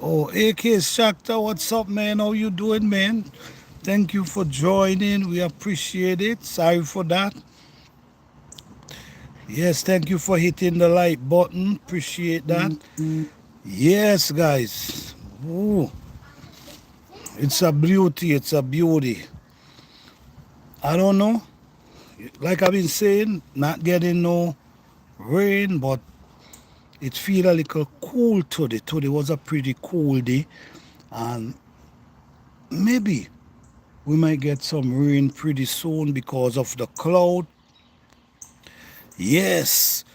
Oh, AK Shakhtar, what's up, man? How you doing, man? Thank you for joining. We appreciate it. Sorry for that. Yes, thank you for hitting the like button. Appreciate that. Yes, guys. Ooh, it's a beauty. It's a beauty. I don't know. Like I've been saying, not getting no rain, but it feel a little cool today. Today was a pretty cool day, and maybe we might get some rain pretty soon because of the cloud. Yes,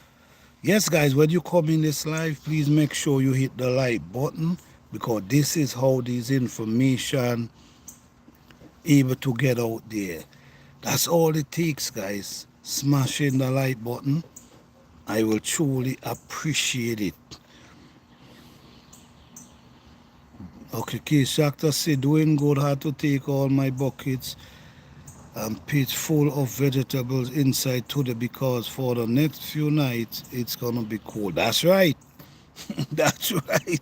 yes, guys, when you come in this live, please make sure you hit the like button because this is how this information able to get out there. That's all it takes, guys. Smashing the like button. I will truly appreciate it. Okay, Keith Shakhtar say doing good. Had to take all my buckets and pit full of vegetables inside today because for the next few nights it's gonna be cold. That's right. That's right.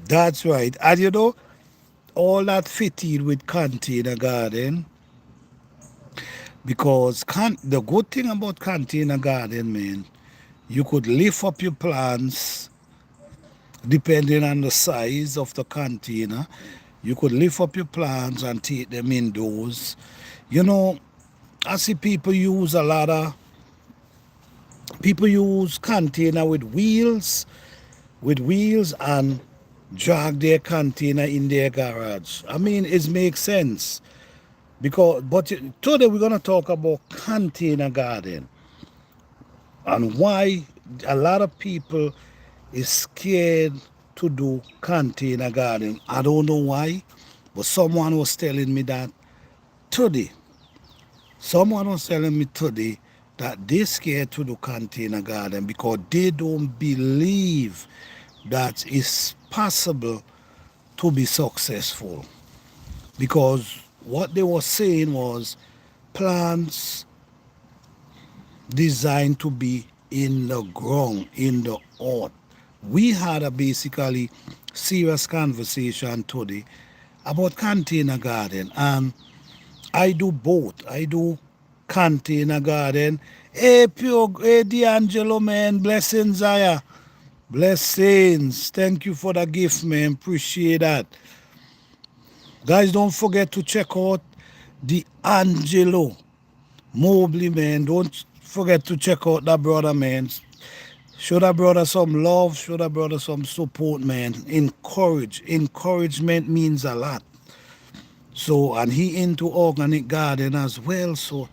That's right. And you know, all that fitted with container garden because the good thing about container garden, man, you could lift up your plants depending on the size of the container. You could lift up your plants and take them indoors. You know, I see people use container with wheels and drag their container in their garage. I mean, it makes sense because. But today we're gonna talk about container garden and why a lot of people is scared to do container garden. I don't know why, but someone was telling me that today. Someone was telling me today that they scared to do container garden because they don't believe that it's possible to be successful. Because what they were saying was plants designed to be in the ground, in the earth. We had a basically serious conversation today about container garden, and I do both. I do container garden. Hey, pure, hey, D'Angelo, man, blessings, Zaya. Blessings. Thank you for the gift, man. Appreciate that. Guys, don't forget to check out the Angelo Mobley, man. Don't forget to check out that brother, man. Show that brother some love. Show that brother some support, man. Encourage. Encouragement means a lot. So, and he into organic garden as well. So,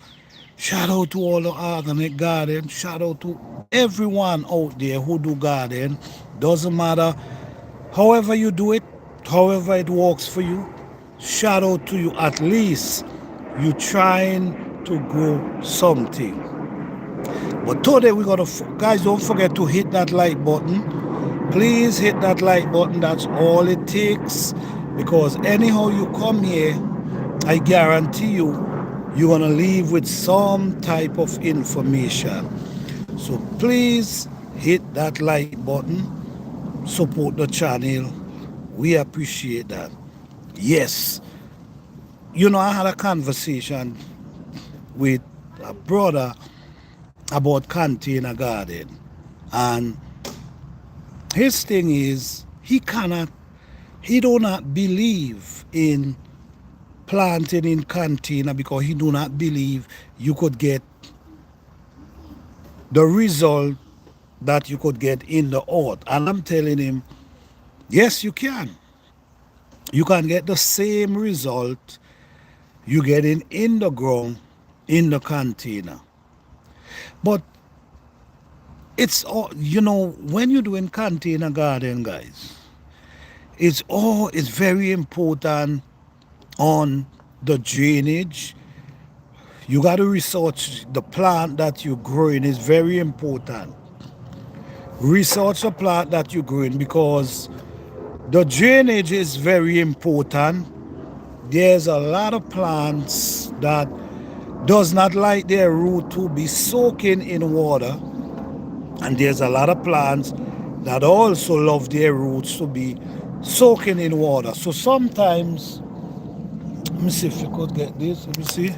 shout out to all the organic garden. Shout out to everyone out there who do garden. Doesn't matter however you do it, however it works for you. Shout out to you. At least you trying to grow something. But today we're gonna guys, don't forget to hit that like button. Please hit that like button. That's all it takes. Because anyhow you come here, I guarantee you're gonna leave with some type of information. So please hit that like button, support the channel. We appreciate that. Yes. You know, I had a conversation with a brother about container garden. And his thing is he do not believe in planting in container because he do not believe you could get the result that you could get in the earth. And I'm telling him, yes, you can. You can get the same result you get in the ground in the container. But it's all, you know, when you're doing container garden, guys, it's very important on the drainage. You got to research the plant that you're growing is very important. Research the plant that you're growing because the drainage is very important. There's a lot of plants that does not like their root to be soaking in water, and there's a lot of plants that also love their roots to be soaking in water. So sometimes, let me see if you could get this. Let me see.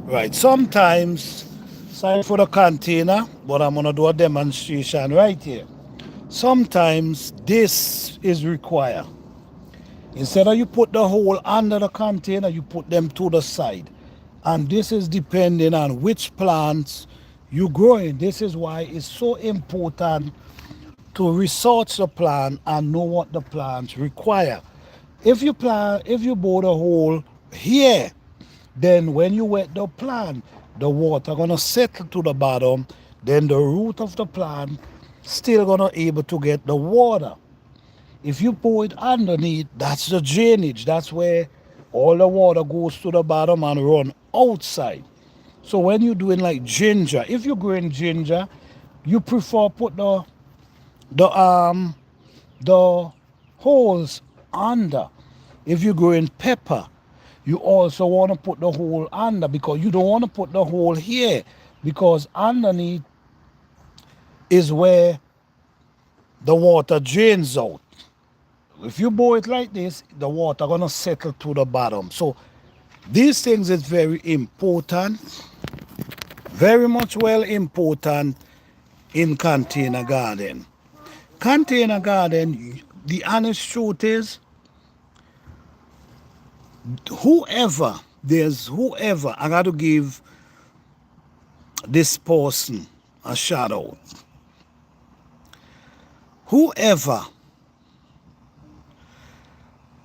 Right, sometimes, sorry for the container, but I'm gonna do a demonstration right here. Sometimes this is required. Instead of you put the hole under the container, you put them to the side. And this is depending on which plants you growing. This is why it's so important to research the plant and know what the plants require. If you bore the hole here, then when you wet the plant, the water gonna settle to the bottom, then the root of the plant still gonna able to get the water. If you pour it underneath, that's the drainage. That's where all the water goes to the bottom and run outside. So when you're doing like ginger, if you're growing ginger, you prefer put the um the holes under. If you're growing pepper, you also want to put the hole under because you don't want to put the hole here because underneath is where the water drains out. If you boil it like this, the water gonna settle to the bottom. So these things is very important, very much well important in container garden. Container garden, the honest truth is, whoever, I got to give this person a shout out. Whoever,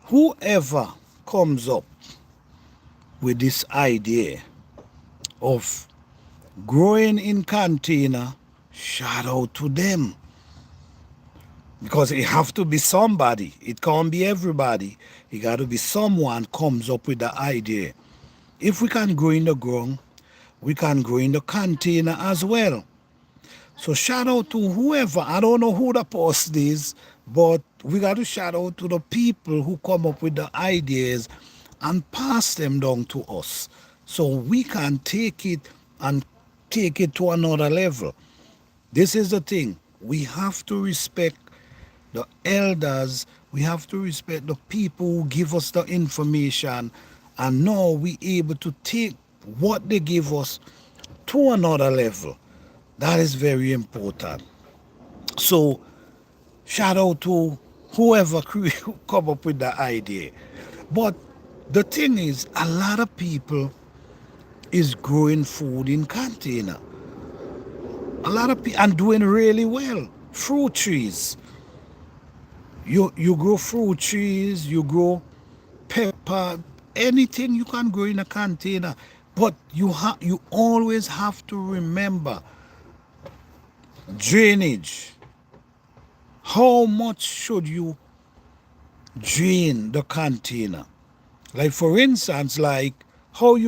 whoever comes up with this idea of growing in container, shout out to them. Because it have to be somebody. It can't be everybody. It got to be someone comes up with the idea. If we can grow in the ground, we can grow in the container as well. So shout out to whoever. I don't know who the person is, but we got to shout out to the people who come up with the ideas and pass them down to us. So we can take it and take it to another level. This is the thing. We have to respect the elders. We have to respect the people who give us the information, and now we able to take what they give us to another level. That is very important. So shout out to whoever come up with the idea. But the thing is, a lot of people is growing food in container. A lot of people and doing really well. Fruit trees. You grow fruit trees, you grow pepper, anything you can grow in a container. But you always have to remember drainage. How much should you drain the container? Like for instance, like how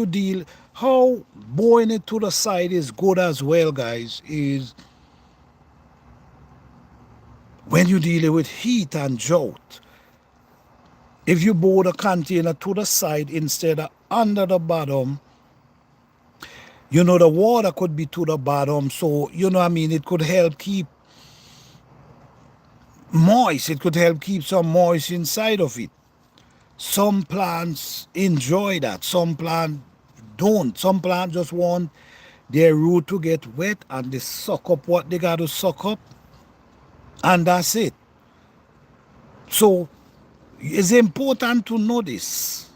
blowing it to the side is good as well, guys, is when you're dealing with heat and drought. If you boil the container to the side instead of under the bottom, the water could be to the bottom. So, I mean, it could help keep moist. It could help keep some moist inside of it. Some plants enjoy that. Some plants don't. Some plants just want their root to get wet and they suck up what they got to suck up. And that's it. So it's important to know this.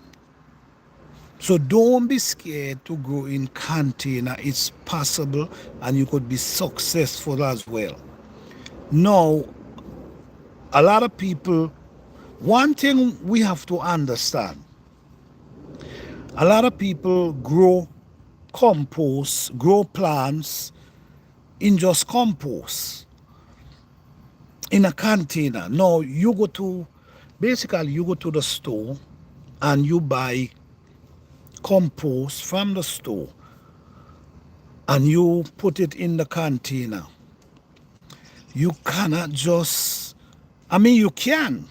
So don't be scared to grow in container. It's possible and you could be successful as well. Now, a lot of people, one thing we have to understand, a lot of people grow compost, grow plants in just compost in a container. Now you go to the store and you buy compost from the store and you put it in the container. You cannot just, you can,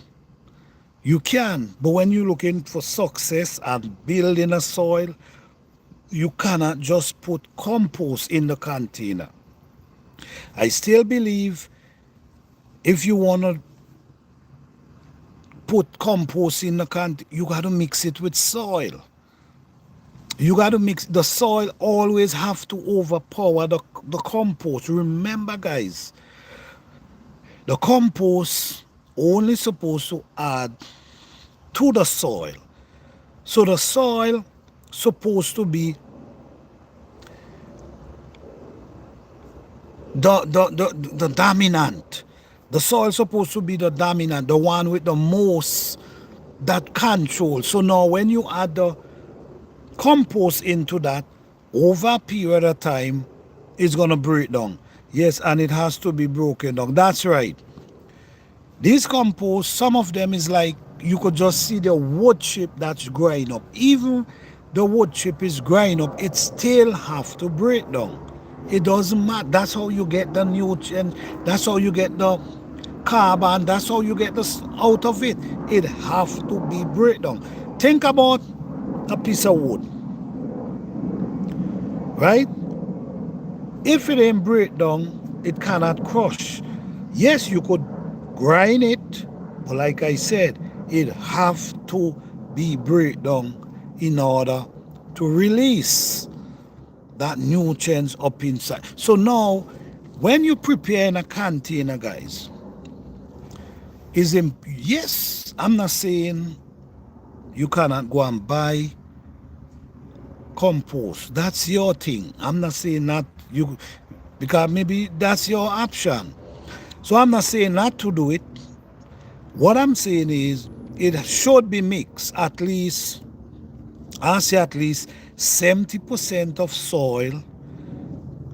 but when you're looking for success and building a soil, you cannot just put compost in the container. I still believe If you want to put compost in the container, you got to mix it with soil. You got to mix. The soil always have to overpower the compost. Remember, guys, the compost only supposed to add to the soil. So the soil supposed to be the dominant. The soil supposed to be the dominant, the one with the most that control. So now when you add the compost into that, over a period of time, it's gonna break down. Yes, and it has to be broken down. That's right. These compost, some of them is like you could just see the wood chip that's growing up. Even the wood chip is growing up, it still have to break down. It doesn't matter. That's how you get the nutrient. That's how you get the carbon. That's how you get this out of it. It have to be break down. Think about a piece of wood, right? If it ain't break down, it cannot crush. Yes, you could grind it, but like I said, it have to be break down in order to release that nutrients up inside. So now, when you prepare in a container, guys, yes, I'm not saying you cannot go and buy compost. That's your thing. I'm not saying not you, because maybe that's your option. So I'm not saying not to do it. What I'm saying is it should be mixed at least, I say at least 70% of soil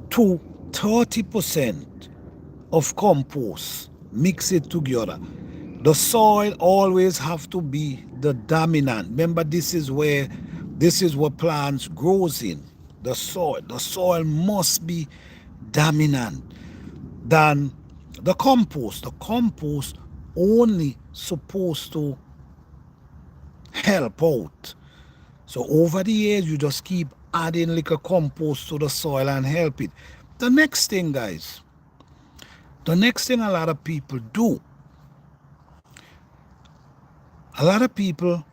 to 30% of compost. Mix it together. The soil always have to be the dominant. Remember, this is where plants grows in. The soil. The soil must be dominant than the compost. The compost only supposed to help out. So over the years, you just keep adding little compost to the soil and help it. The next thing, guys, the next thing a lot of people do, a lot of people,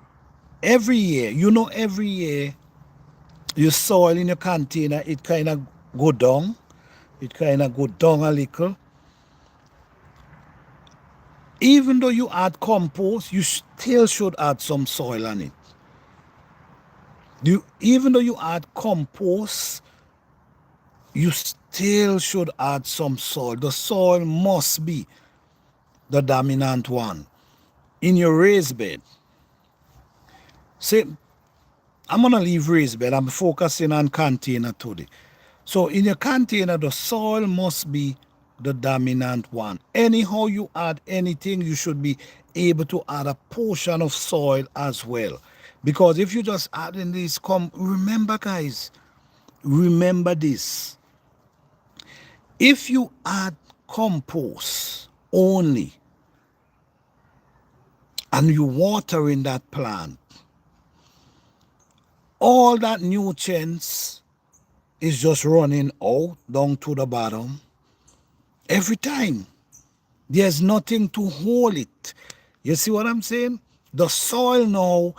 every year, every year, your soil in your container, it kind of go down. It kind of go down a little. Even though you add compost, you still should add some soil on it. Even though you add compost, you still should add some soil. The soil must be the dominant one. In your raised bed, say, I'm going to leave raised bed. I'm focusing on container today. So in your container, the soil must be the dominant one. Anyhow you add anything, you should be able to add a portion of soil as well. Because if you just add in this, remember, guys, remember this. If you add compost only and you water in that plant, all that nutrients is just running out down to the bottom every time. There's nothing to hold it. You see what I'm saying? The soil now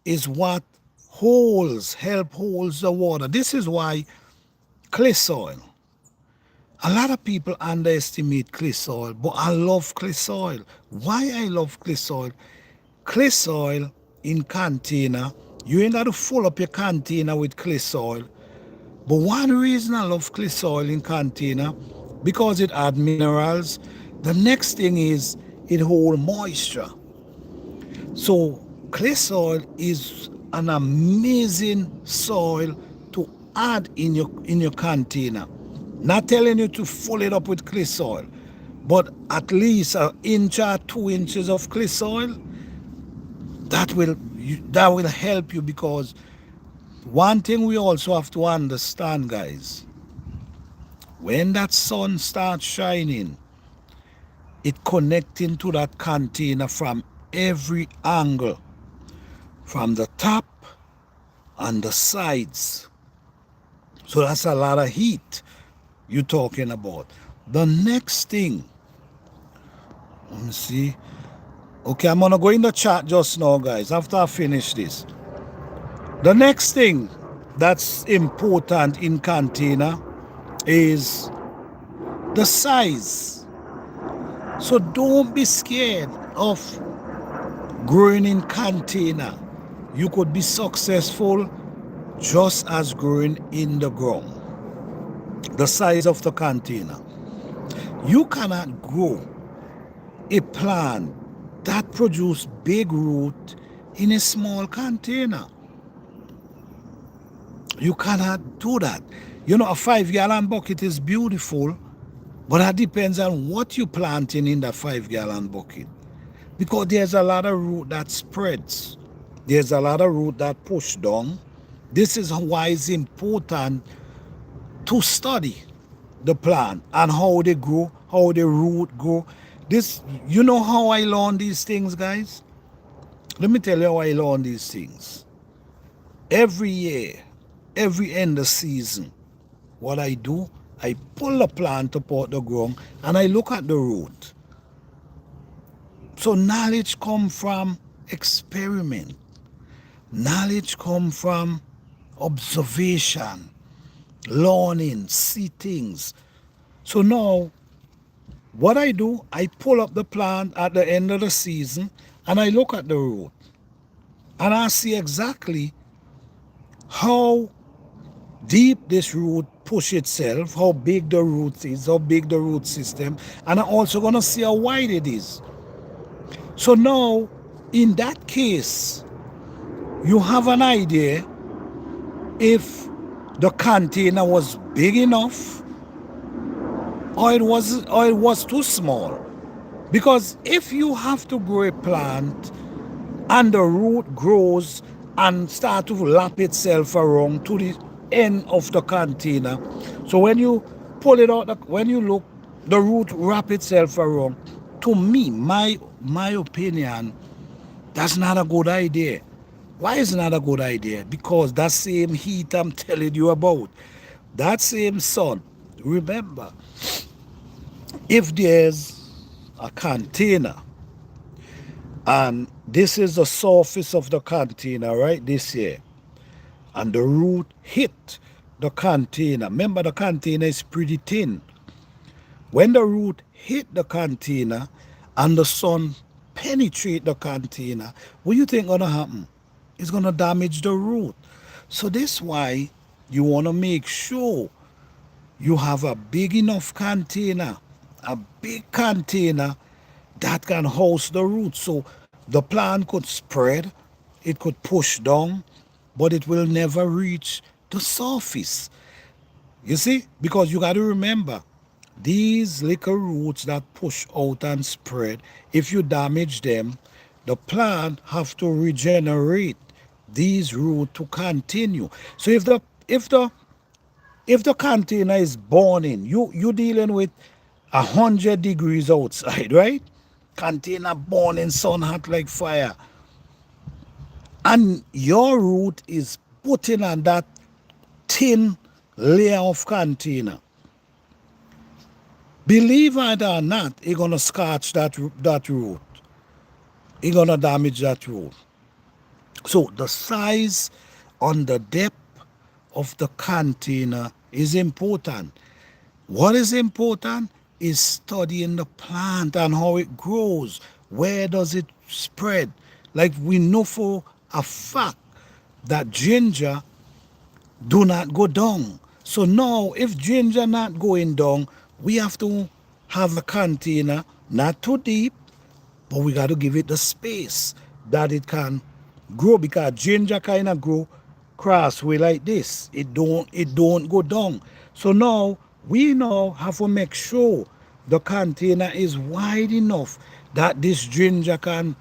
is what help holds the water. This is why clay soil. A lot of people underestimate clay soil, but I love clay soil. Why I love clay soil? Clay soil in container, you ain't got to fill up your container with clay soil. But one reason I love clay soil in container, because it adds minerals. The next thing is it holds moisture. So clay soil is an amazing soil to add in your container. Not telling you to fill it up with clay soil, but at least an inch or 2 inches of clay soil, that will help you. Because one thing we also have to understand, guys, when that sun starts shining, it connecting to that container from every angle, from the top and the sides. So that's a lot of heat you're talking about. The next thing Let me see. Okay, I'm gonna go in the chat just now, guys, after I finish this. The next thing that's important in container is the size. So don't be scared of growing in container. You could be successful just as growing in the ground. The size of the container. You cannot grow a plant that produce big root in a small container. You cannot do that. You know, a 5 gallon bucket is beautiful, but that depends on what you planting in that 5 gallon bucket. Because there's a lot of root that spreads. There's a lot of root that push down. This is why it's important to study the plant and how they grow, how the root grow. This, you know how I learn these things, guys? Let me tell you how I learn these things. Every year, every end of season, what I do, I pull the plant up out the ground and I look at the root. So knowledge come from experiment. Knowledge come from observation, learning, see things. So now, what I do, I pull up the plant at the end of the season and I look at the root. And I see exactly how deep this root push itself, how big the root is, how big the root system, and I'm also gonna see how wide it is. So now, in that case, you have an idea if the container was big enough or it was too small. Because if you have to grow a plant and the root grows and start to lap itself around to the end of the container. So when you pull it out, when you look, the root wrap itself around. To me, my opinion, that's not a good idea. Why is it not a good idea? Because that same heat I'm telling you about, that same sun, remember, if there's a container and this is the surface of the container right this here, and the root hit the container. Remember, the container is pretty thin. When the root hit the container and the sun penetrate the container, what do you think gonna happen? It's gonna damage the root. So this why you wanna make sure you have a big enough container, a big container that can house the root. So the plant could spread, it could push down, but it will never reach the surface. You see? Because you got to remember, these little roots that push out and spread, if you damage them, the plant have to regenerate these roots to continue. So if the container is burning, you dealing with 100 degrees outside, right? Container burning, sun hot like fire, and your root is putting on that thin layer of container. Believe it or not, it's gonna scratch that root. It's gonna damage that root. So the size and the depth of the container is important. What is important is studying the plant and how it grows. Where does it spread? Like we know for a fact that ginger do not go down. So now if ginger not going down, we have to have a container not too deep, but we got to give it the space that it can grow, because ginger kind of grow crossway like this. It don't go down. So now we now have to make sure the container is wide enough that this ginger can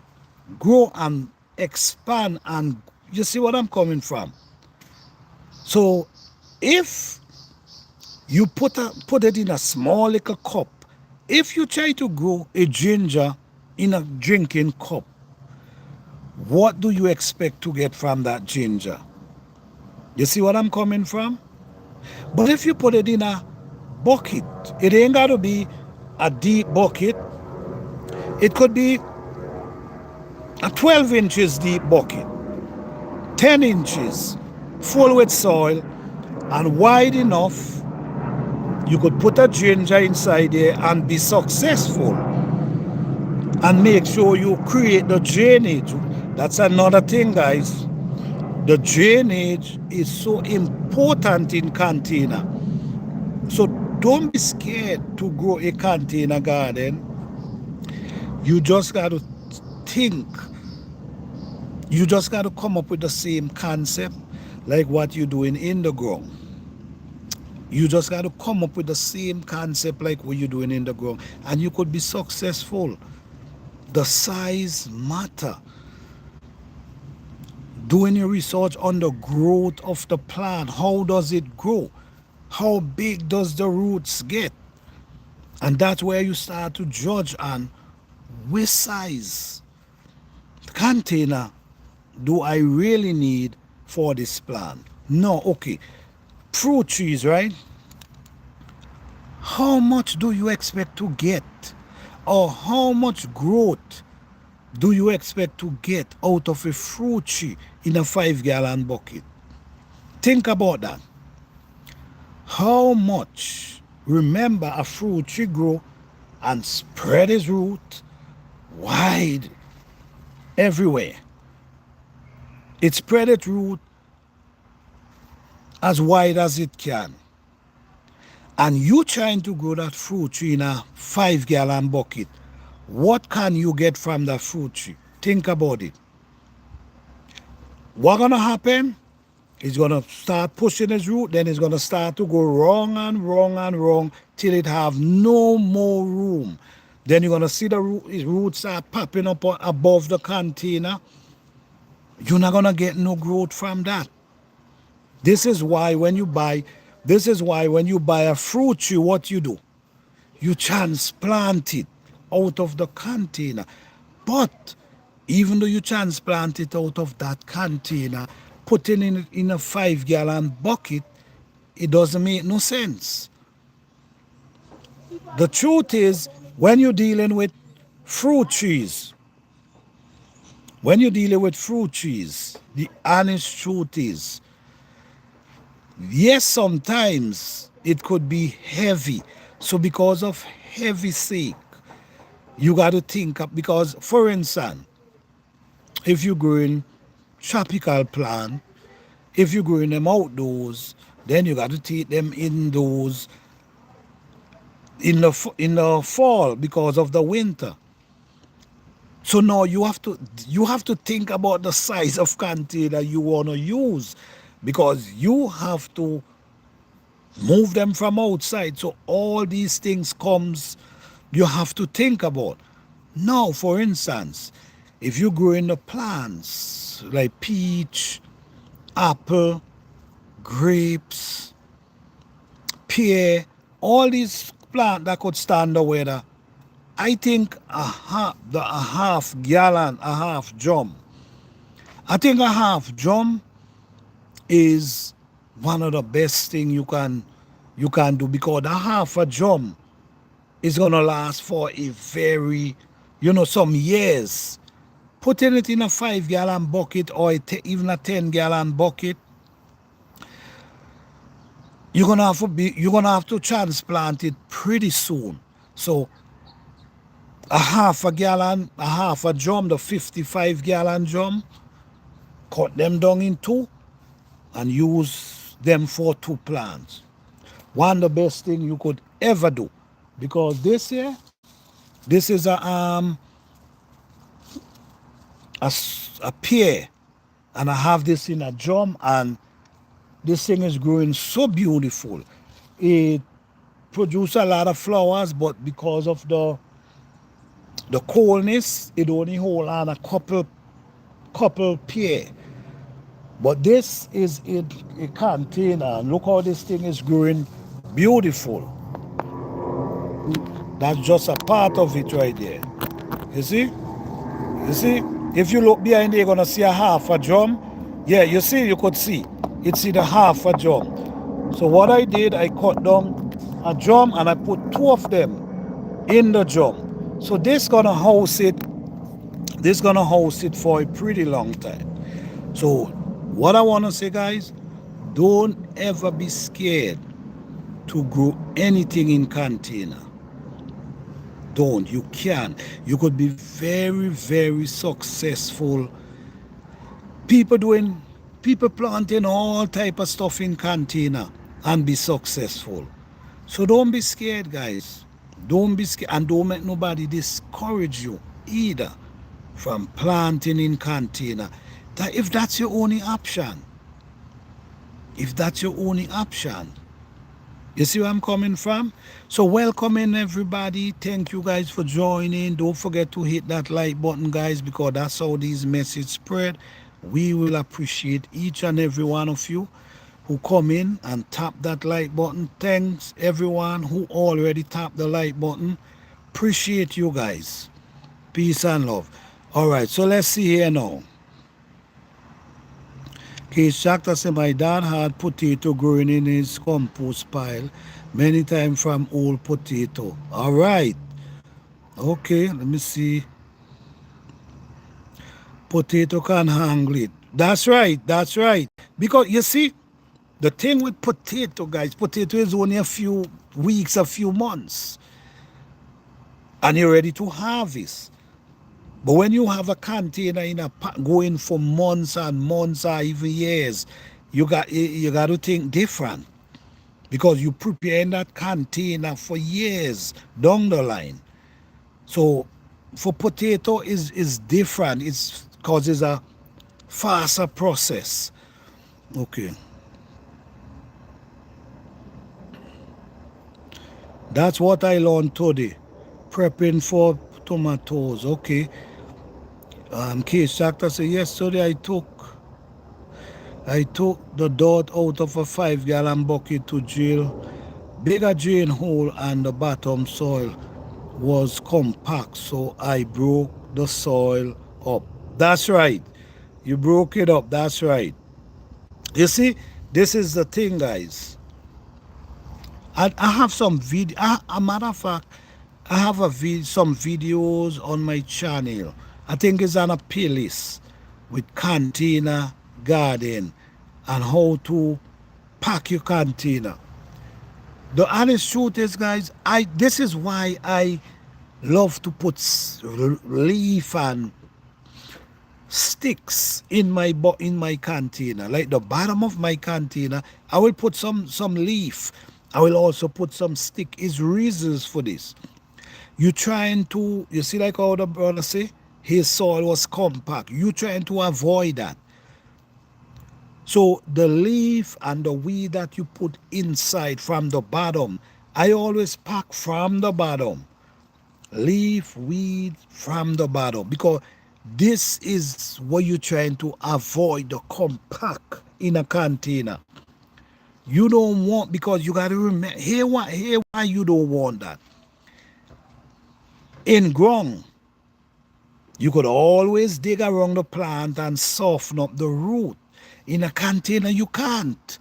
grow and expand, and you see what I'm coming from. So if you put it in a small little cup, if you try to grow a ginger in a drinking cup, what do you expect to get from that ginger? You see what I'm coming from? But if you put it in a bucket, it ain't got to be a deep bucket. It could be a 12 inches deep bucket, 10 inches, full with soil, and wide enough you could put a ginger inside there and be successful. And make sure you create the drainage. That's another thing, guys. The drainage is so important in container. So don't be scared to grow a container garden. You just got to think. You just got to come up with the same concept like what you're doing in the ground. You just got to come up with the same concept like what you're doing in the ground, and you could be successful. The size matter. Doing your research on the growth of the plant. How does it grow? How big does the roots get? And that's where you start to judge on which size container do I really need for this plant. No, okay. Fruit trees, right? How much do you expect to get? Or how much growth do you expect to get out of a fruit tree in a 5-gallon bucket? Think about that. How much? Remember, a fruit tree grow and spread its root wide everywhere. It spread its root as wide as it can. And you trying to grow that fruit tree in a 5-gallon bucket. What can you get from that fruit tree? Think about it. What's gonna happen? It's gonna start pushing its root, then it's gonna start to go wrong and wrong and wrong till it have no more room. Then you're gonna see the roots start popping up above the container. You're not gonna get no growth from that. This is why when you buy a fruit tree, what you do? You transplant it out of the container. But even though you transplant it out of that container, putting it in a 5-gallon bucket, it doesn't make no sense. The truth is, when you're dealing with fruit trees, the honest truth is, yes, sometimes it could be heavy. So because of heavy sake, you got to think up, because for instance, if you're growing tropical plant, if you're growing them outdoors, then you got to take them indoors in the fall because of the winter. So now you have to think about the size of container you want to use, because you have to move them from outside. So all these things you have to think about. Now, for instance, if you grow in the plants like peach, apple, grapes, pear, all these plants that could stand the weather, I think a half gallon, a half drum. I think a half drum is one of the best thing you can do, because a half a drum is gonna last for a very, some years. Putting it in a 5-gallon bucket or even a 10-gallon bucket, you're gonna have to transplant it pretty soon. So a half a gallon, a half a drum, the 55-gallon drum, cut them down in two and use them for 2 plants. One of the best thing you could ever do, because this is a pear, and I have this in a drum, and this thing is growing so beautiful. It produces a lot of flowers, but because of the coldness, it only hold on a couple pear. But this is in a container, and look how this thing is growing beautiful. That's just a part of it right there. You see? If you look behind there, you're gonna see a half a drum. Yeah, you could see. It's in a half a drum. So what I did, I cut down a drum and I put 2 of them in the drum. So this gonna host it for a pretty long time. So what I wanna say, guys, don't ever be scared to grow anything in container. Don't. You can. You could be very, very successful. People doing, people planting all type of stuff in container and be successful. So don't be scared, guys. Don't be scared, and don't make nobody discourage you either from planting in container. That if that's your only option, if that's your only option, you see where I'm coming from? So welcome in everybody. Thank you guys for joining. Don't forget to hit that like button, guys, because that's how these messages spread. We will appreciate each and every one of you who come in and tap that like button. Thanks everyone who already tapped the like button. Appreciate you guys. Peace and love. All right, so let's see here now. Case Shakta said my dad had potato growing in his compost pile many times from old potato. All right. Okay, let me see. Potato can handle it. That's right. That's right. Because you see, the thing with potato, guys, potato is only a few weeks, a few months, and you're ready to harvest. But when you have a container in a going for months and months or even years, you got to think different because you preparing that container for years down the line. So for potato is different. It's because it's a faster process. Okay, that's what I learned today. Prepping for tomatoes. Okay. Case doctor said yesterday I took the dirt out of a 5 gallon bucket to drill bigger drain hole and the bottom soil was compact, so I broke the soil up. That's right. You broke it up. That's right. You see, this is the thing, guys. I have some video. A matter of fact, I have some videos on my channel. I think it's on a playlist with container garden and how to pack your container. The honest truth is, guys, I this is why I love to put leaf and sticks in my container. Like the bottom of my container, I will put some leaf. I will also put some stick. Is reasons for this. You trying to, you see, like how the brother say, his soil was compact. You trying to avoid that. So the leaf and the weed that you put inside from the bottom, I always pack from the bottom. Leaf, weed from the bottom, because this is what you're trying to avoid, the compact in a container. You don't want, because you got to remember, here why you don't want that. In ground, you could always dig around the plant and soften up the root. In a container, you can't.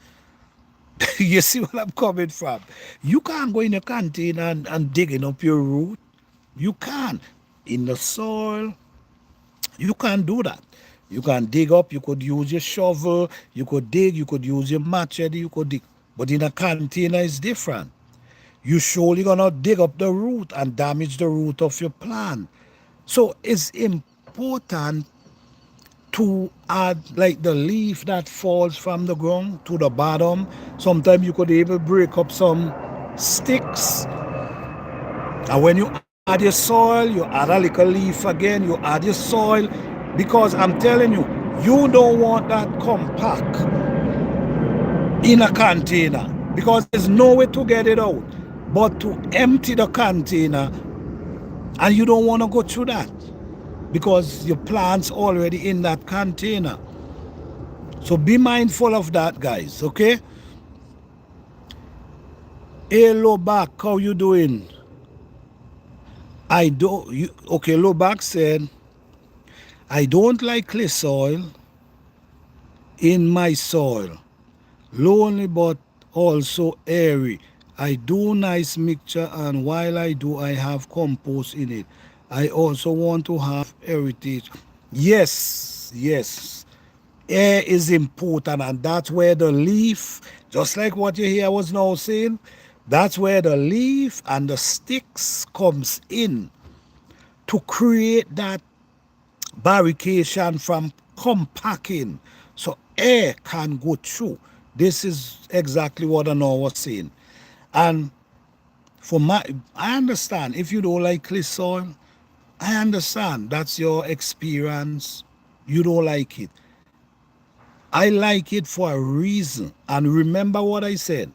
You see where I'm coming from? You can't go in a container and digging up your root. You can't. In the soil, you can't do that. You can dig up, you could use your shovel, you could dig, you could use your machete, you could dig. But in a container, it's different. You surely gonna dig up the root and damage the root of your plant. So it's important to add like the leaf that falls from the ground to the bottom. Sometimes you could even break up some sticks. And when you add your soil, you add a little leaf again, you add your soil. Because I'm telling you, you don't want that compact in a container. Because there's no way to get it out but to empty the container. And you don't want to go through that, because your plant's already in that container. So be mindful of that, guys, okay? Hello back, how you doing? Okay, Lobak said, I don't like clay soil in my soil. Lonely but also airy. I do nice mixture, and while I do, I have compost in it. I also want to have heritage. Yes, yes. Air is important, and that's where the leaf, just like what you hear was now saying, that's where the leaf and the sticks comes in to create that barrication from compacting so air can go through. This is exactly what I know was saying. And for my, I understand if you don't like clay soil, I understand that's your experience. You don't like it. I like it for a reason. And remember what I said,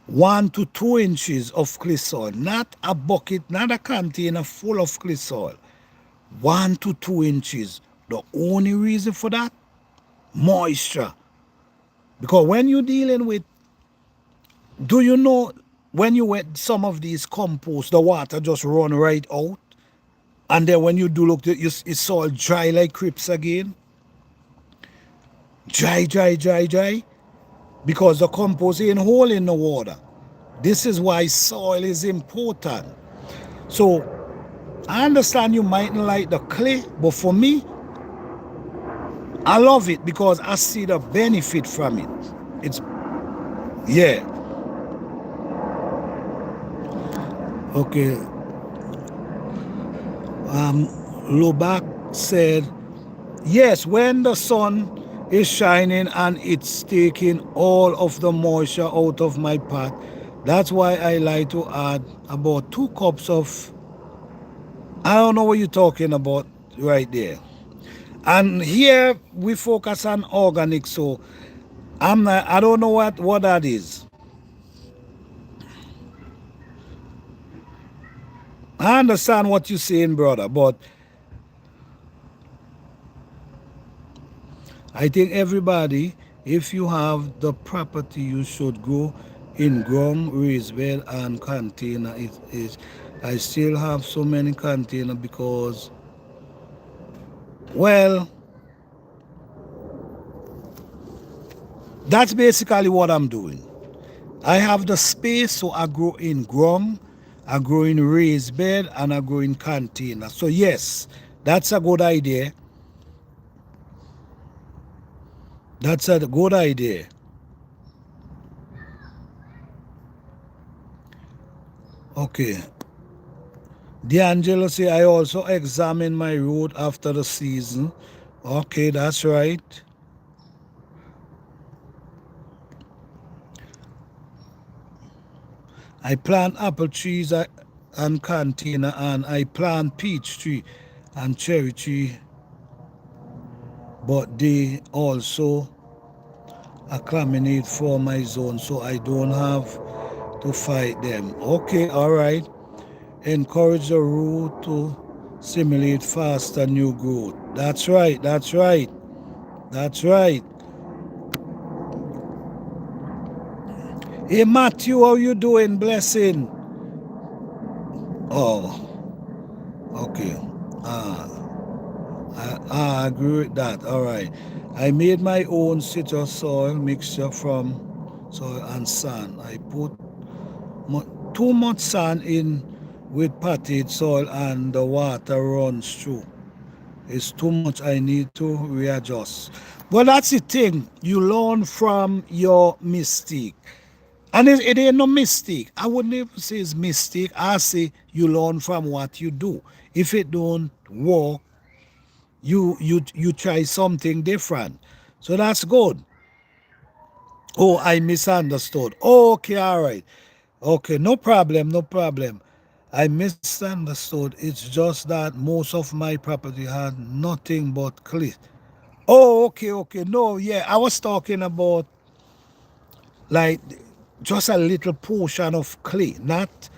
1 to 2 inches of clay soil, not a bucket, not a container full of clay soil. 1 to 2 inches. The only reason for that, moisture. Because when you're dealing with, do you know, when you wet some of these compost, the water just run right out, and then when you do look, it's all dry like crips again. Dry, dry, dry, dry. Because the compost ain't holding the water. This is why soil is important. So I understand you mightn't like the clay, but for me, I love it because I see the benefit from it. It's, yeah. Okay. Lobak said, yes, when the sun is shining and it's taking all of the moisture out of my pot, that's why I like to add about 2 cups of, I don't know what you're talking about right there. And here we focus on organic, so I don't know what that is. I understand what you're saying, brother, but I think everybody, if you have the property, you should grow in ground, raised bed, and container. It is. I still have so many container because, well, that's basically what I'm doing. I have the space, so I grow in ground, I grow in raised bed, and I grow in container. So yes, that's a good idea. That's a good idea. Okay. D'Angelo say, I also examine my road after the season. Okay, that's right. I plant apple trees and container, and I plant peach tree and cherry tree, but they also acclimate for my zone, so I don't have to fight them. Okay, all right. Encourage the root to stimulate faster new growth. That's right, that's right, that's right. Hey Matthew, how you doing? Blessing. Oh, okay. Ah, I agree with that. All right. I made my own citrus soil mixture from soil and sand. I put too much sand in with potted soil and the water runs through. It's too much. I need to readjust. Well, that's the thing. You learn from your mistake. And it ain't no mistake. I wouldn't even say it's mistake. I say you learn from what you do. If it don't work, you try something different. So that's good. Oh, I misunderstood. Oh, okay, all right. Okay, no problem, no problem. I misunderstood. It's just that most of my property had nothing but clay. Oh, okay, okay. No, yeah, I was talking about like just a little portion of clay, not,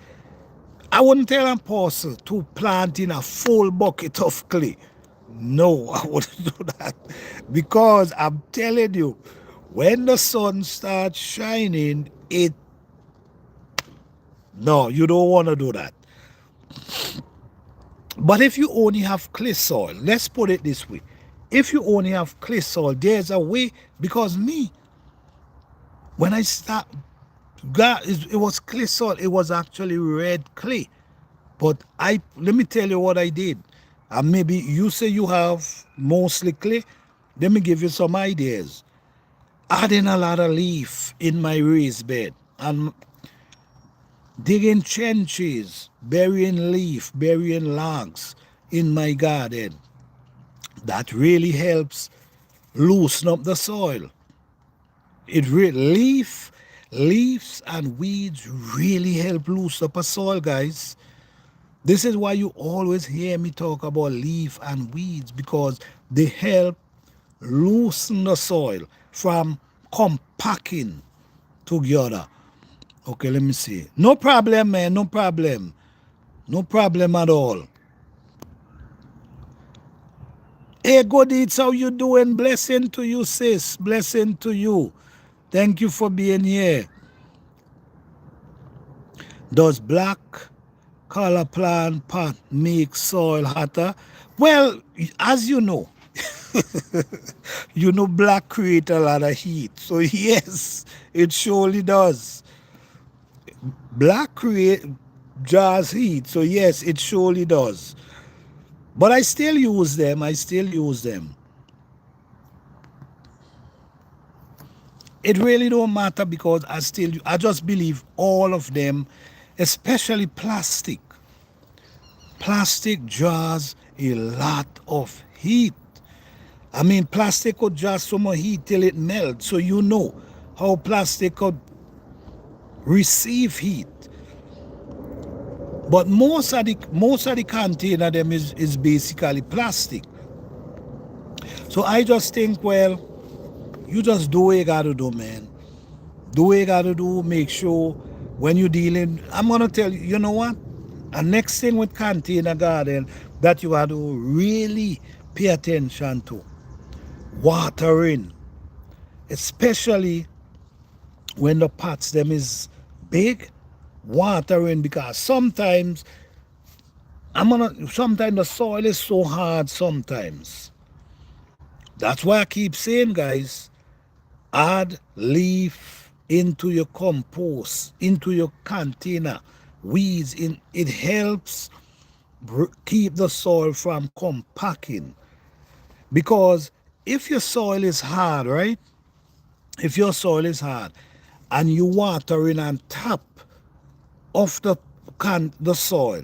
I wouldn't tell an apostle to plant in a full bucket of clay. No, I wouldn't do that. Because I'm telling you, when the sun starts shining, no, you don't want to do that. But if you only have clay soil, let's put it this way. If you only have clay soil, there's a way, because me, when I start God, it was clay soil. It was actually red clay. But let me tell you what I did. And maybe you say you have mostly clay. Let me give you some ideas. Adding a lot of leaf in my raised bed and digging trenches, burying leaf, burying logs in my garden. That really helps loosen up the soil. Leaves and weeds really help loosen up a soil, guys. This is why you always hear me talk about leaf and weeds, because they help loosen the soil from compacting together. Okay, let me see. No problem, man. No problem. No problem at all. Hey, good eats, how you doing? Blessing to you, sis. Blessing to you. Thank you for being here. Does black color plant pot make soil hotter? Well, as you know, black create a lot of heat. So yes, it surely does. Black create draws heat. So yes, it surely does. But I still use them. I still use them. It really don't matter, because I just believe all of them, especially plastic. Plastic draws a lot of heat. I mean, plastic could draw so much heat till it melts. So you know how plastic could receive heat. But most of the container them is basically plastic. So I just think, well, you just do what you gotta do, man. Do what you gotta do. Make sure when you're dealing. I'm gonna tell you, you know what? And next thing with container garden that you gotta really pay attention to. Watering. Especially when the pots them is big, watering, because sometimes the soil is so hard sometimes. That's why I keep saying, guys, add leaf into your compost, into your container, weeds in. It helps keep the soil from compacting. Because if your soil is hard, right? If your soil is hard and you watering on top of the soil,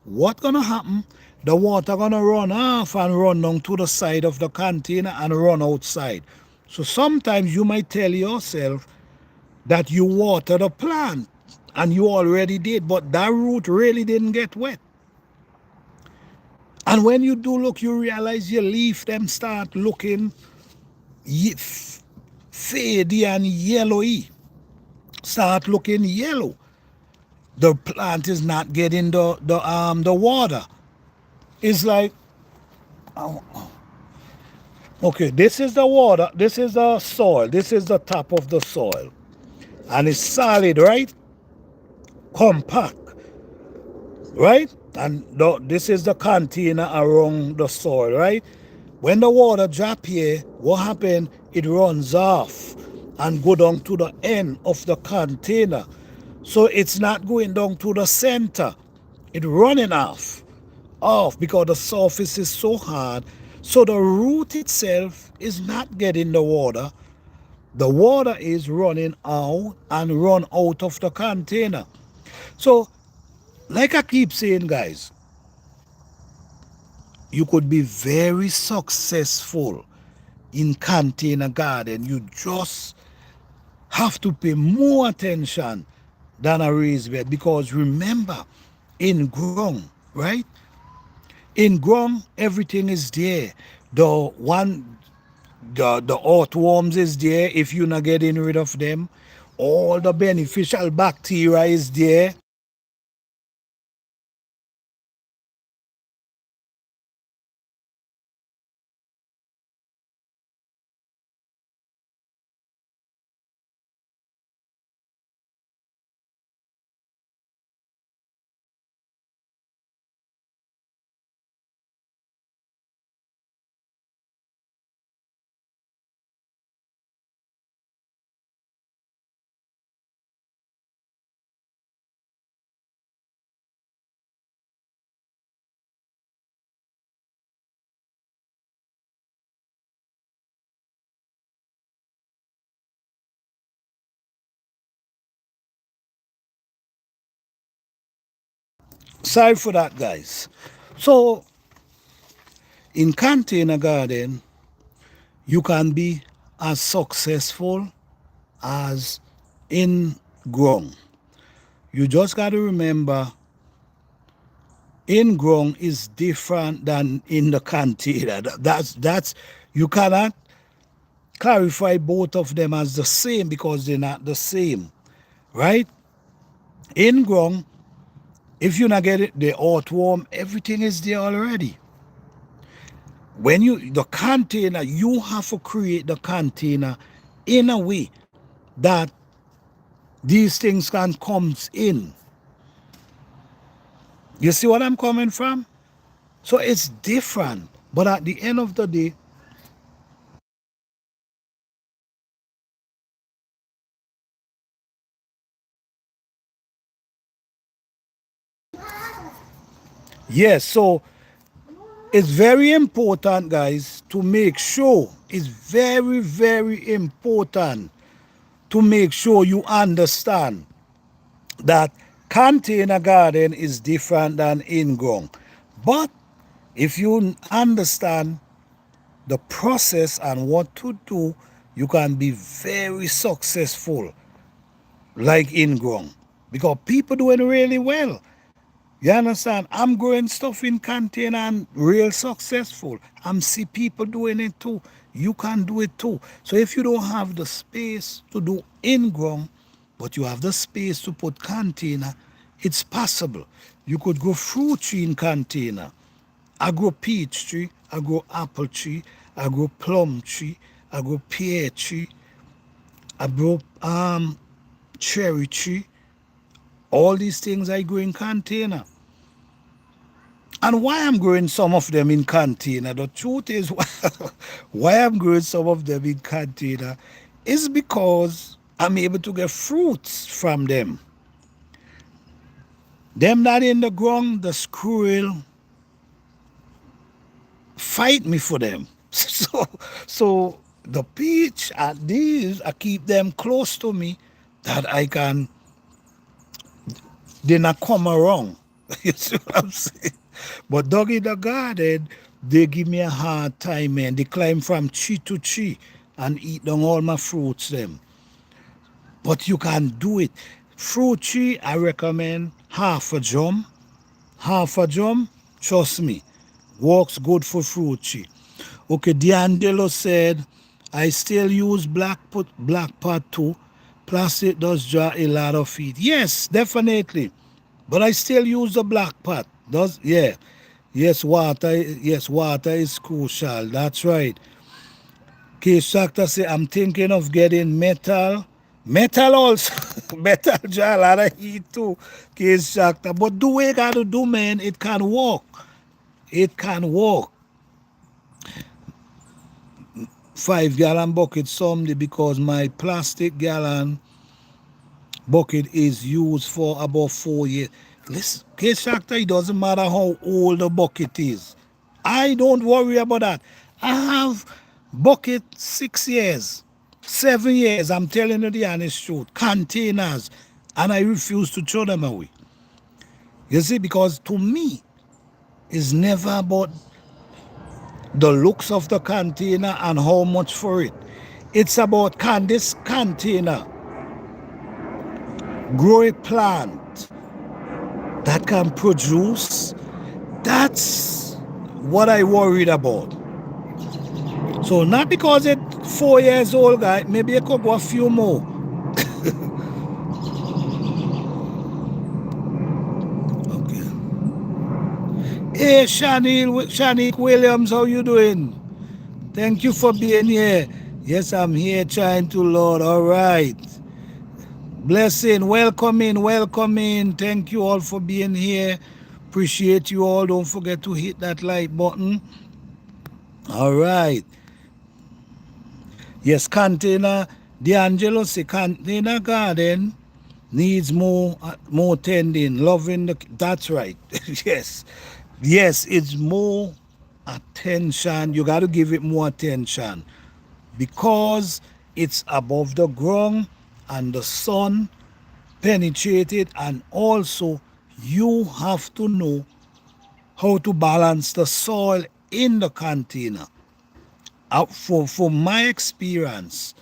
what gonna happen? The water gonna run off and run down to the side of the container and run outside. So sometimes you might tell yourself that you water the plant, and you already did, but that root really didn't get wet. And when you do look, you realize your leaf them start looking fadey and yellowy. Start looking yellow. The plant is not getting the water. It's like, okay, this is the water, this is the soil, this is the top of the soil, and it's solid, right? Compact, right? And this is the container around the soil, right? When the water drop here, what happen? It runs off and go down to the end of the container. So it's not going down to the center. It running off because the surface is so hard. So the root itself is not getting the water. The water is running out and run out of the container. So, like I keep saying, guys, you could be very successful in container garden. You just have to pay more attention than a raised bed, because remember, in ground, right? In ground, everything is there. The one, the earthworms is there. If you're not getting rid of them, all the beneficial bacteria is there. Sorry for that, guys. So in container garden, you can be as successful as in ground. You just got to remember in ground is different than in the container. That's you cannot clarify both of them as the same because they're not the same, right? In ground, if you not get it, the earthworm, everything is there already. When you the container, you have to create the container in a way that these things can come in. You see what I'm coming from? So it's different. But at the end of the day, yes, so it's very important, guys, to make sure, it's very, very important to make sure you understand that container garden is different than in-ground. But if you understand the process and what to do, you can be very successful like in-ground. Because people doing really well. You understand? I'm growing stuff in container and real successful. I'm see people doing it too. You can do it too. So if you don't have the space to do in-ground, but you have the space to put container, it's possible. You could grow fruit tree in container. I grow peach tree, I grow apple tree, I grow plum tree, I grow pear tree, I grow cherry tree. All these things I grow in container. And why I'm growing some of them in container, the truth is why I'm growing some of them in container is because I'm able to get fruits from them. Them not in the ground, the squirrel fight me for them. So the peach and these, I keep them close to me that I can, they not come around. You see what I'm saying? But dog in the garden, they give me a hard time, man. They climb from tree to tree and eat down all my fruits them. But you can do it. Fruit tree, I recommend half a drum. Half a drum, trust me, works good for fruit tree. Okay, D'Angelo said, I still use black pot too. Plastic does draw a lot of heat. Yes, definitely. But I still use the black pot. Does yeah. Water is crucial. That's right. Case Doctor say I'm thinking of getting metal. Metal also. Metal draw a lot of heat too. Case Doctor. But do what you gotta do, man. It can work. It can work. 5 gallon bucket someday because my plastic gallon bucket is used for about 4 years. Listen, case factor, it doesn't matter how old the bucket is. I don't worry about that. I have bucket 6 years, 7 years. I'm telling you the honest truth. Containers, and I refuse to throw them away. You see, because to me, it's never about the looks of the container and how much for it. It's about can this container grow a plant that can produce. That's what I worried about. So not because it 4 years old, guy, maybe it could go a few more. Okay. Hey Shanique Williams, how you doing? Thank you for being here. Yes, I'm here trying to Lord. All right. Blessing, welcome in, welcome in. Thank you all for being here. Appreciate you all. Don't forget to hit that like button. All right. Yes, container. D'Angelo say container garden needs more tending, loving the. That's right. Yes, yes, it's more attention. You got to give it more attention because it's above the ground and the sun penetrated, and also You have to know how to balance the soil in the container. For my experience,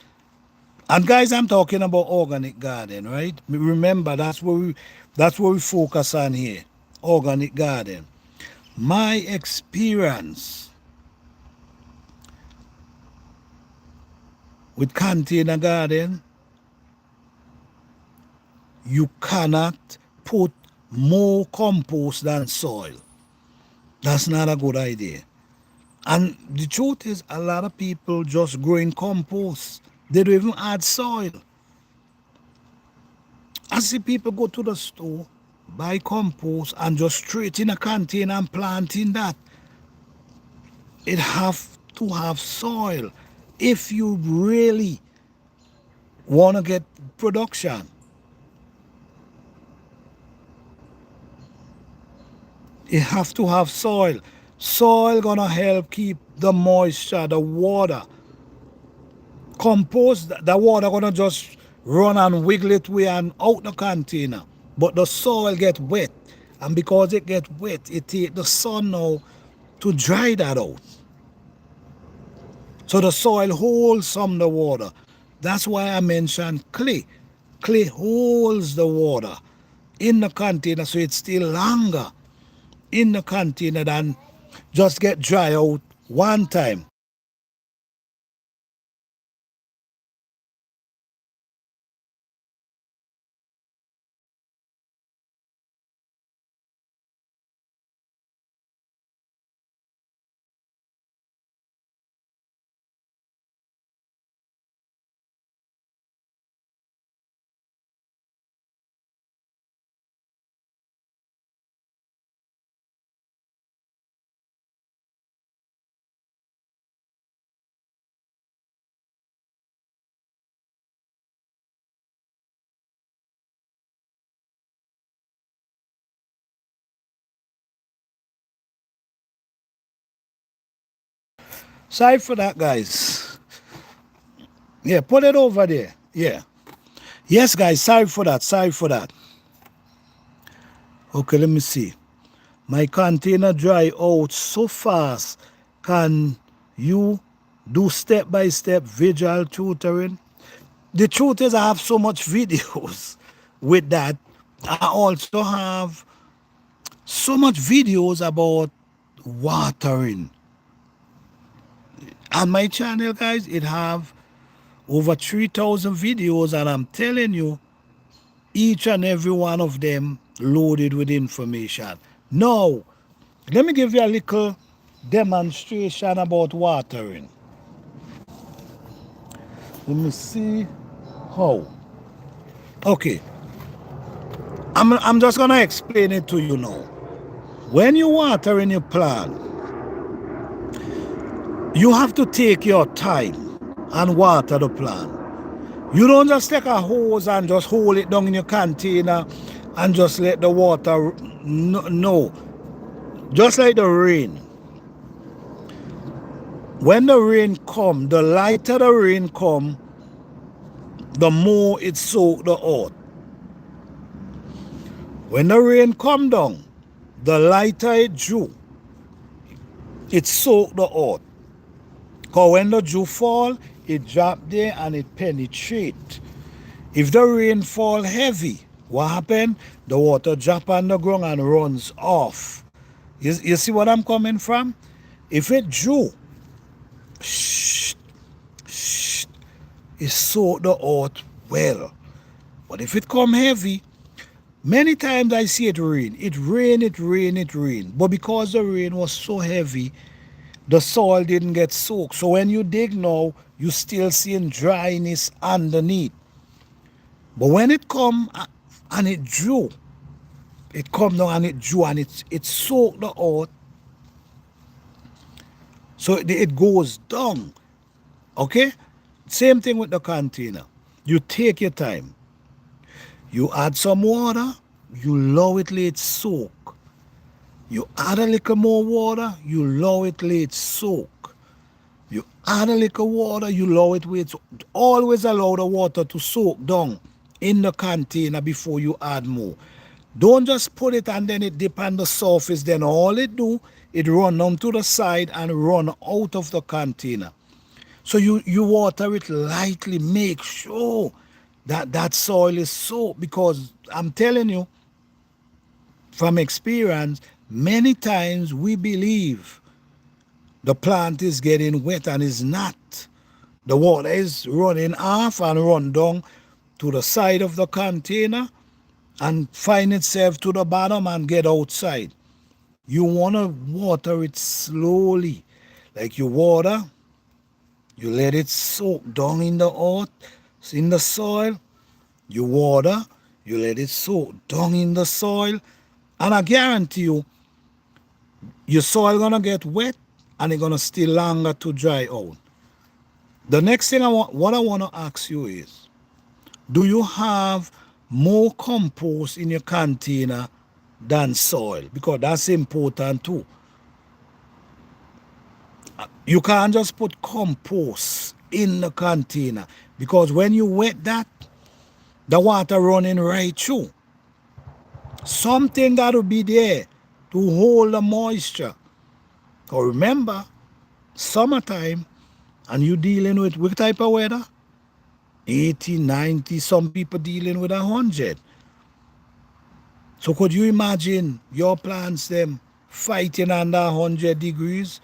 and guys, I'm talking about organic garden, right? Remember, that's where we focus on here. Organic garden. My experience with container garden, you cannot put more compost than soil. That's not a good idea. And the truth is, a lot of people just growing compost. They don't even add soil. I see people go to the store, buy compost, and just straight in a container and plant in that. It have to have soil if you really want to get production. It have to have soil. Soil gonna help keep the moisture, the water. Compost, the water gonna just run and wiggle it way and out the container. But the soil get wet. And because it get wet, it take the sun now to dry that out. So the soil holds some of the water. That's why I mentioned clay. Clay holds the water in the container so it's still longer in the container than just get dry out one time. Sorry for that, guys. Yeah, put it over there. Yeah. Yes, guys, sorry for that. Sorry for that. Okay, let me see. My container dry out so fast. Can you do step by step visual tutoring? The truth is, I have so much videos with that. I also have so much videos about watering. On my channel, guys, it have over 3,000 videos, and I'm telling you, each and every one of them loaded with information. Now, let me give you a little demonstration about watering. Let me see how. Okay, I'm just gonna explain it to you now. When you water in your plant, you have to take your time and water the plant. You don't just take a hose and just hold it down in your container and just let the water. No. Just like the rain. When the rain come, the lighter the rain come, the more it soak the earth. When the rain come down, the lighter it dew, it soak the earth. Because when the dew fall, it drop there and it penetrate. If the rain fall heavy, what happen? The water drop on the ground and runs off. You see what I'm coming from? If it dew, shh, shh, it soak the earth well. But if it come heavy, many times I see it rain. It rain, it rain, it rain. But because the rain was so heavy, the soil didn't get soaked. So when you dig now, you still seeing dryness underneath. But when it come and it drew, it come down and it drew and it soaked the earth. So it goes down. Okay? Same thing with the container. You take your time. You add some water, you allow it let it soak. You add a little more water, you allow it let it soak. You add a little water, you allow it wait. Always allow the water to soak down in the container before you add more. Don't just put it and then it dip on the surface. Then all it do, it run on to the side and run out of the container. So you water it lightly. Make sure that that soil is soaked, because I'm telling you from experience, many times we believe the plant is getting wet and is not. The water is running off and run down to the side of the container and find itself to the bottom and get outside. You want to water it slowly. Like you water, you let it soak down in the earth, in the soil. You water, you let it soak down in the soil. And I guarantee you, your soil gonna get wet and it's gonna stay longer to dry out. The next thing what I want to ask you is, do you have more compost in your container than soil? Because that's important too. You can't just put compost in the container, because when you wet that, the water running right through. Something got to be there to hold the moisture. Or remember, summertime, and you dealing with what type of weather? 80, 90, some people dealing with 100. So could you imagine your plants them fighting under 100 degrees?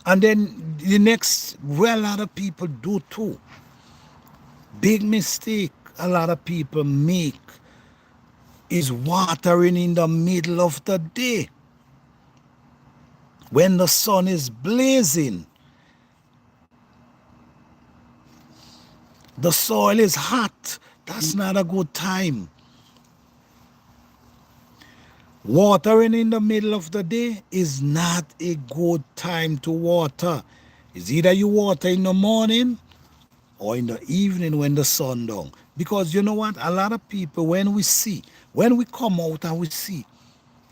And then the next, well, a lot of people do too. Big mistake a lot of people make is watering in the middle of the day when the sun is blazing. The soil is hot. That's not a good time. Watering in the middle of the day is not a good time to water. It's either you water in the morning or in the evening when the sun down. Because you know what? A lot of people, when we come out and we see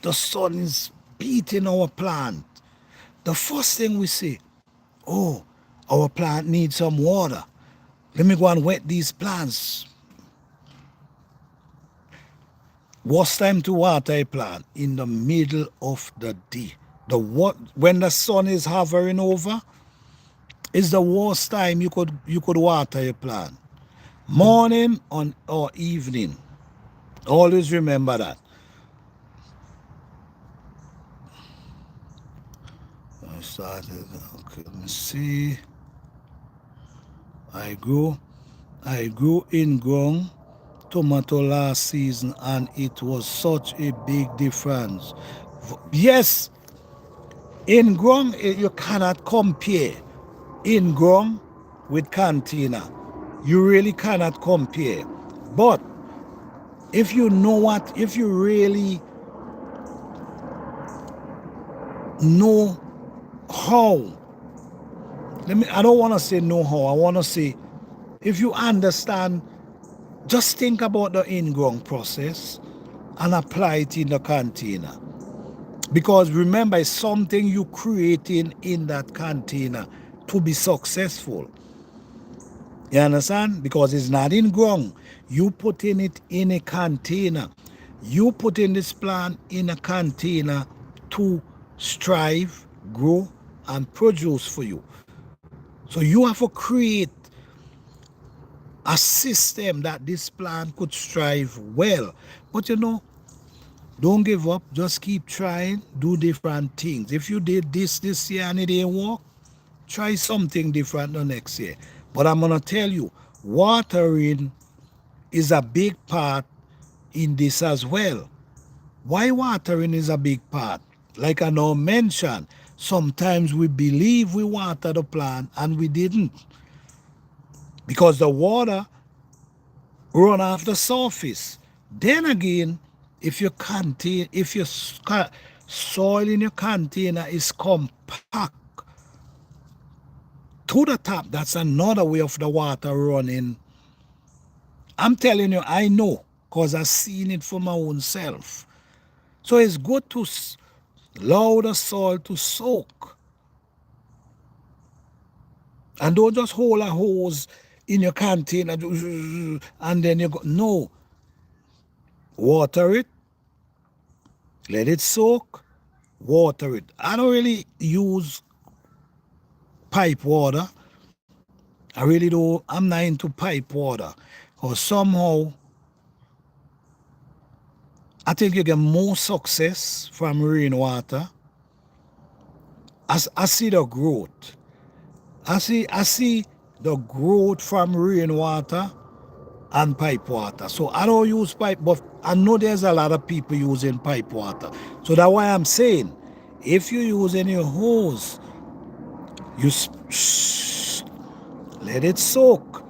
the sun is beating our plant, the first thing we say, oh, our plant needs some water. Let me go and wet these plants. What's time to water a plant? In the middle of the day. When the sun is hovering over, is the worst time you could water a plant. Morning or evening. Always remember that. I started. Okay, let me see. I grew in ground tomato last season and it was such a big difference. Yes, in ground you cannot compare in ground with container. You really cannot compare. But if you really know how, I don't want to say know how, I want to say if you understand, just think about the in-ground process and apply it in the container. Because remember, it's something you creating in that container to be successful. You understand? Because it's not in ground. You putting it in a container. You putting this plant in a container to strive, grow, and produce for you. So you have to create a system that this plant could strive well. But don't give up. Just keep trying. Do different things. If you did this year and it didn't work, try something different the next year. But I'm going to tell you, watering is a big part in this as well. Why watering is a big part? Like I now mentioned, sometimes we believe we water the plant and we didn't. Because the water run off the surface. Then again, if your soil in your container is compact to the top, that's another way of the water running. I'm telling you, I know, because I've seen it for my own self. So it's good to allow the soil to soak. And don't just hold a hose in your container and then you go. No. Water it, Let it soak, water it. I don't really use pipe water. I really don't, I'm not into pipe water. Or somehow, I think you get more success from rainwater. As I see the growth. I see the growth from rainwater and pipe water. So I don't use pipe, but I know there's a lot of people using pipe water. So that's why I'm saying, if you use any hose, you let it soak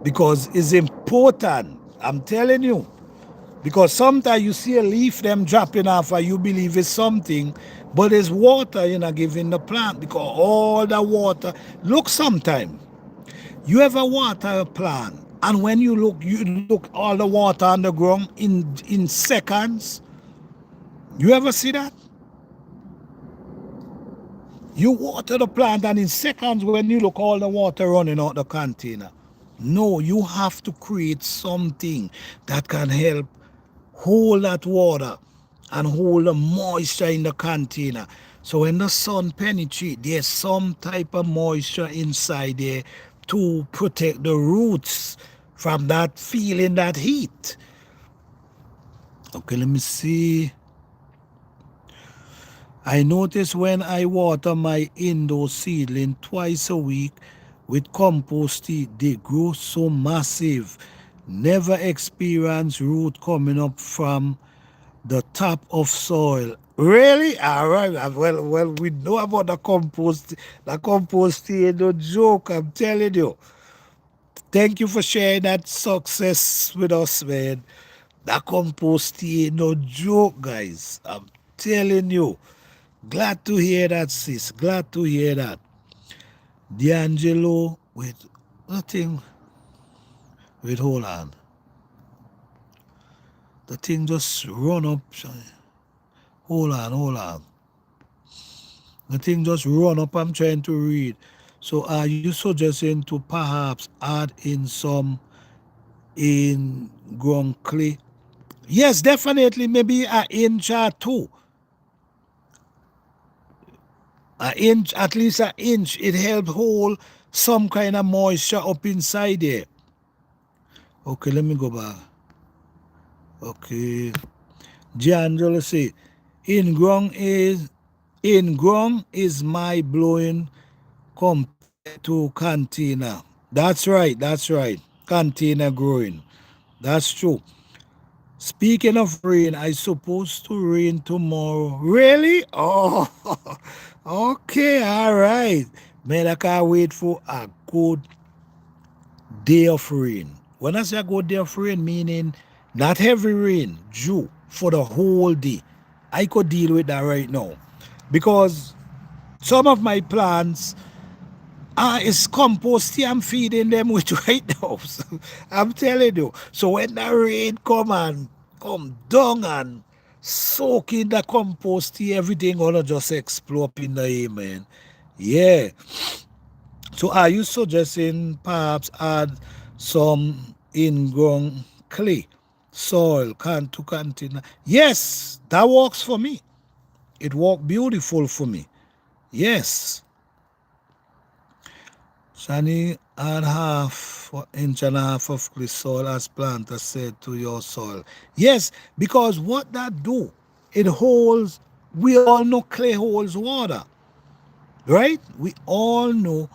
because it's important. I'm telling you. Because sometimes you see a leaf them dropping off and you believe it's something, but it's water you're not giving the plant because all the water. Look, sometime you ever water a plant and when you look all the water on the ground in seconds. You ever see that? You water the plant and in seconds when you look all the water running out the container. No, you have to create something that can help hold that water and hold the moisture in the container. So when the sun penetrates, there's some type of moisture inside there to protect the roots from that feeling that heat. Okay, let me see. I notice when I water my indoor seedling twice a week with compost tea, they grow so massive. Never experience root coming up from the top of soil. Really? All right. Well, we know about the compost. The compost tea ain't no joke. I'm telling you. Thank you for sharing that success with us, man. That compost tea ain't no joke, guys. I'm telling you. Glad to hear that, sis. Glad to hear that. D'Angelo, wait, nothing. Wait, hold on. The thing just run up. Hold on. The thing just run up. I'm trying to read. So are you suggesting to perhaps add in some in ground clay? Yes, definitely. Maybe an inch or two. An inch, at least an inch. It helps hold some kind of moisture up inside there. Okay, let me go back. Okay. Giangelo say, in ground is my blowing compared to container. That's right. Container growing. That's true. Speaking of rain, I supposed to rain tomorrow. Really? Oh, okay, all right. Man, I can't wait for a good day of rain. When I say a good day of rain, meaning not heavy rain, due for the whole day. I could deal with that right now. Because some of my plants it's compost tea I'm feeding them with right now. So, I'm telling you. So when the rain come down and soak in the compost tea, everything gonna just explode up in the air, man. Yeah. So are you suggesting perhaps add some in-ground clay, soil, can to container? Yes, that works for me. It worked beautiful for me. Yes. Shani, add half inch and a half of clay soil as planter said to your soil. Yes, because what that do, it holds, we all know clay holds water, right? We all know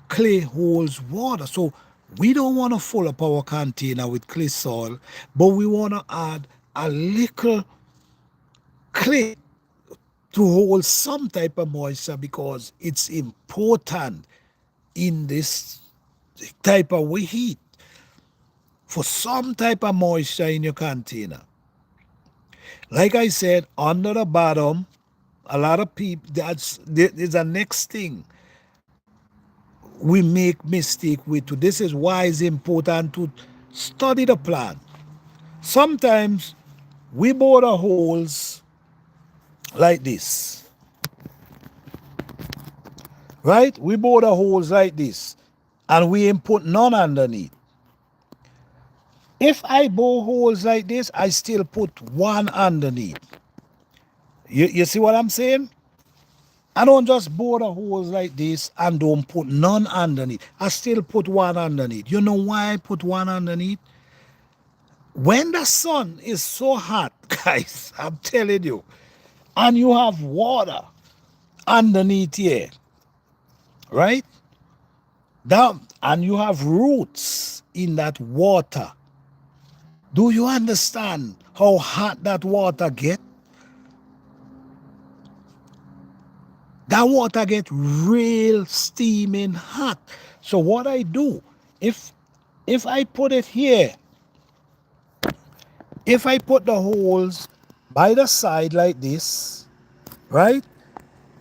clay holds water. So we don't want to fill up our container with clay soil, but we want to add a little clay to hold some type of moisture because it's important in this type of heat for some type of moisture in your container. Like I said, under the bottom, a lot of people, there's a next thing we make mistake with. This is why it's important to study the plant. Sometimes we bore the holes like this, right? We bore the holes like this, and we ain't put none underneath. If I bore holes like this, I still put one underneath. You see what I'm saying? I don't just bore the holes like this and don't put none underneath. I still put one underneath. You know why I put one underneath? When the sun is so hot, guys, I'm telling you, and you have water underneath here, right? Down, and you have roots in that water. Do you understand how hot that water get? That water get real steaming hot. So what I do, if if I put it here, if I put the holes by the side like this, right?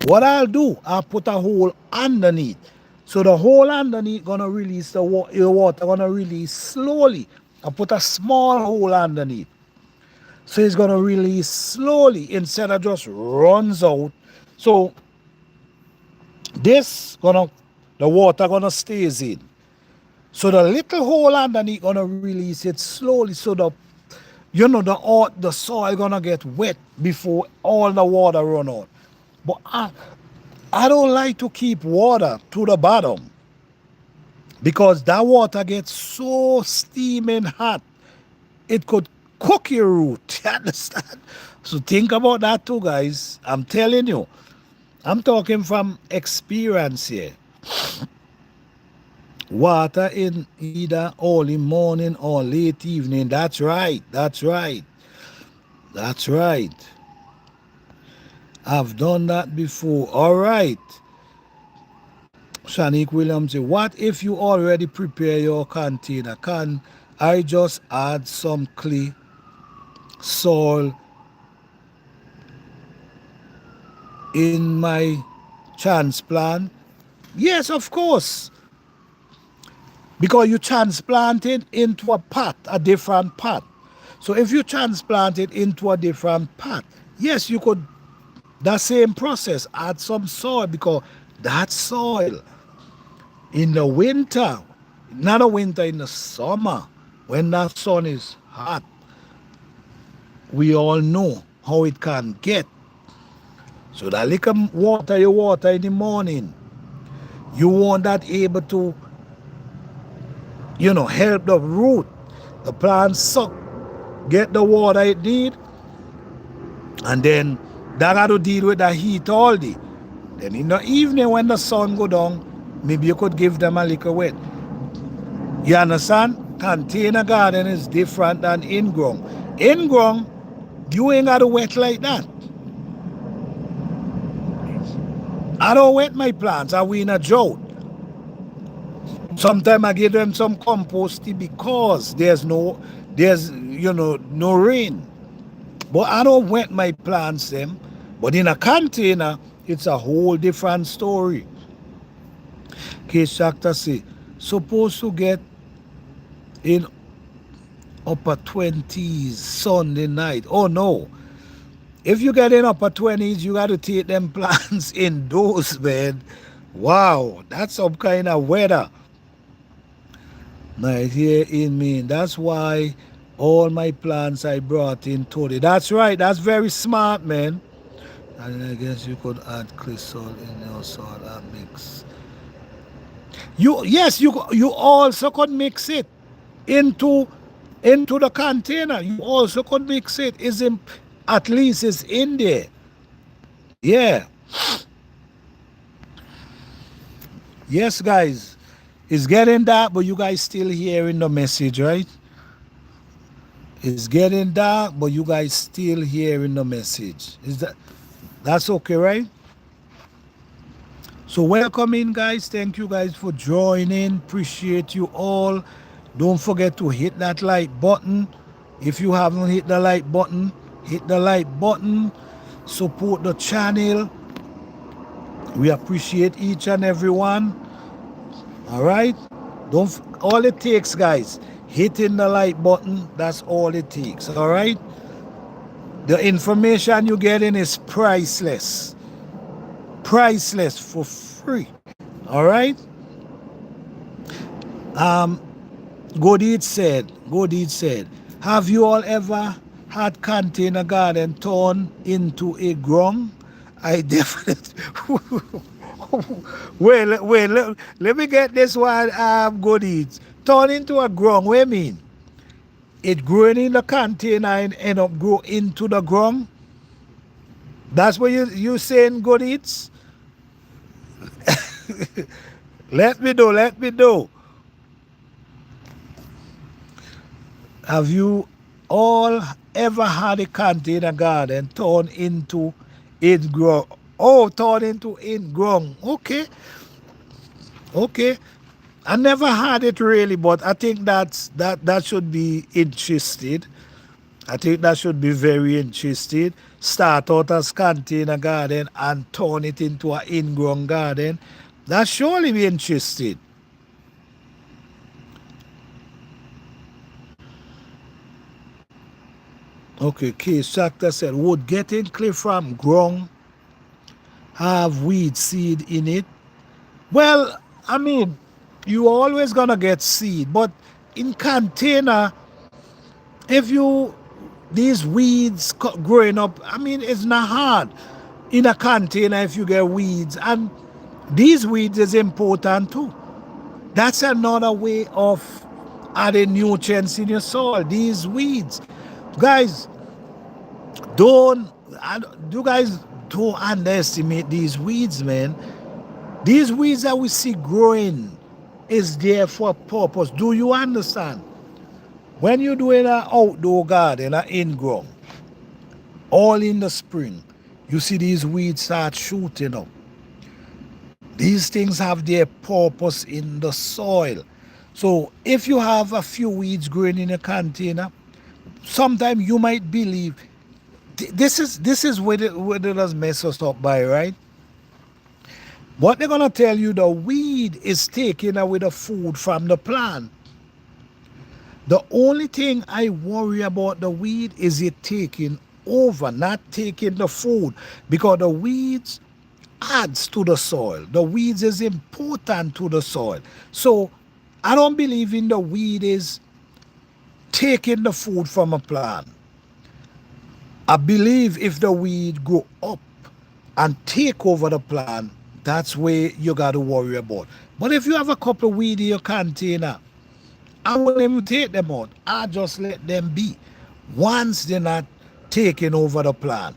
What I'll do, I'll put a hole underneath. So the hole underneath gonna release the water gonna release slowly. I put a small hole underneath. So it's gonna release slowly instead of just runs out. So this gonna the water gonna stays in. So the little hole underneath gonna release it slowly. So the soil gonna get wet before all the water run out. But I don't like to keep water to the bottom because that water gets so steaming hot it could cook your root. You understand? So think about that too, guys. I'm telling you, I'm talking from experience here. Water in either early morning or late evening. That's right. That's right. That's right. I've done that before. All right. Shanique Williams, what if you already prepare your container? Can I just add some clay, soil in my transplant? Yes, of course. Because you transplant it into a pot, a different pot. So if you transplant it into a different pot, yes, you could, that same process, add some soil because that soil in the winter, not a winter, in the summer, when that sun is hot, we all know how it can get. So that little water in the morning, you want that able to, help the root, the plant suck, get the water it need, and then that got to deal with the heat all day. Then in the evening when the sun go down, maybe you could give them a little wet. You understand? Container garden is different than in-ground. In-ground, you ain't got to wet like that. I don't wet my plants. I we in a drought. Sometimes I give them some composting because there's no rain. But I don't wet my plants them. But in a container, it's a whole different story. Case Doctor say, supposed to get in upper 20s Sunday night. Oh no. If you get in upper 20s, you got to take them plants indoors, man. Wow, that's some kind of weather. Right here in Maine. That's why all my plants I brought in today. That's right. That's very smart, man. And I guess you could add clay salt in your soil and mix. You also could mix it into the container. You also could mix it. At least it's in there. Yeah. Yes, guys. It's getting dark, but you guys still hearing the message, right? It's getting dark, but you guys still hearing the message. That's okay, right? So welcome in, guys. Thank you guys for joining. Appreciate you all. Don't forget to hit that like button. If you haven't hit the like button, hit the like button. Support the channel. We appreciate each and every one. All right? All it takes, guys, hitting the like button, that's all it takes. All right? The information you're getting is priceless. Priceless for free. All right? Godid said, have you all ever had container garden turned into a ground, I definitely. Let me get this one. Good eats. Turn into a ground. What do you mean? It growing in the container and end up grow into the ground. That's what you saying, good eats. Let me know. Let me know. Have you all ever had a container garden turn into in ground? Oh, turn into in ground. Okay, okay. I never had it really, but I think that should be interesting. I think that should be very interesting. Start out as container garden and turn it into an in-ground garden. That surely be interesting. Okay, Case Tractor said, would getting clay from ground have weed seed in it? Well, I mean, you always gonna get seed, but in container, if you these weeds growing up, I mean, it's not hard in a container if you get weeds, and these weeds is important too. That's another way of adding nutrients in your soil. These weeds, guys, don't you guys don't underestimate these weeds, man. These weeds that we see growing is there for a purpose. Do you understand? When you're doing an outdoor garden, an in-ground, all in the spring, you see these weeds start shooting up. These things have their purpose in the soil. So if you have a few weeds growing in a container, sometimes you might believe this is where it does mess us up by, right? What they're gonna tell you, the weed is taking away the food from the plant. The only thing I worry about the weed is it taking over, not taking the food, because the weeds adds to the soil. The weeds is important to the soil. So I don't believe in the weed is taking the food from a plant. I believe if the weed grow up and take over the plant, that's where you got to worry about. But if you have a couple of weed in your container, I wouldn't even take them out. I just let them be. Once they're not taking over the plant.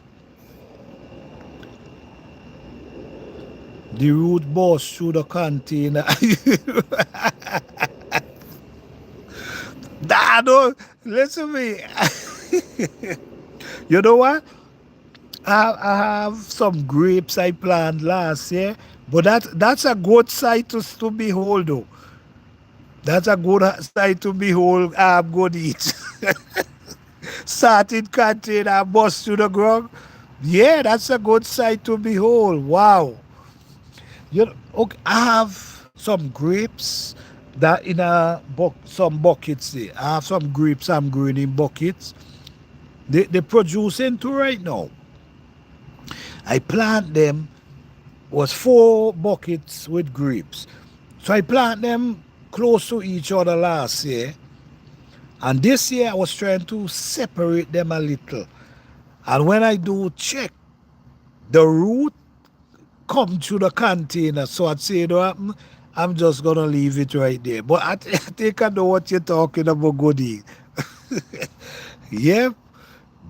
The root burst through the container. Nah, no, listen to me. You know what? I have some grapes I planted last year, but that's a good sight to behold, though. That's a good sight to behold. I'm good eat. Started container and bust to the ground. Yeah, that's a good sight to behold. Wow. You know, okay, I have some grapes that in some buckets there. I have some grapes I'm growing in buckets. They producing too right now. I plant them was 4 buckets with grapes. So I plant them close to each other last year. And this year I was trying to separate them a little. And when I do check, the root come to the container. So I'd say, you know what, I'm just gonna leave it right there. But I think I know what you're talking about, Goody. Yep.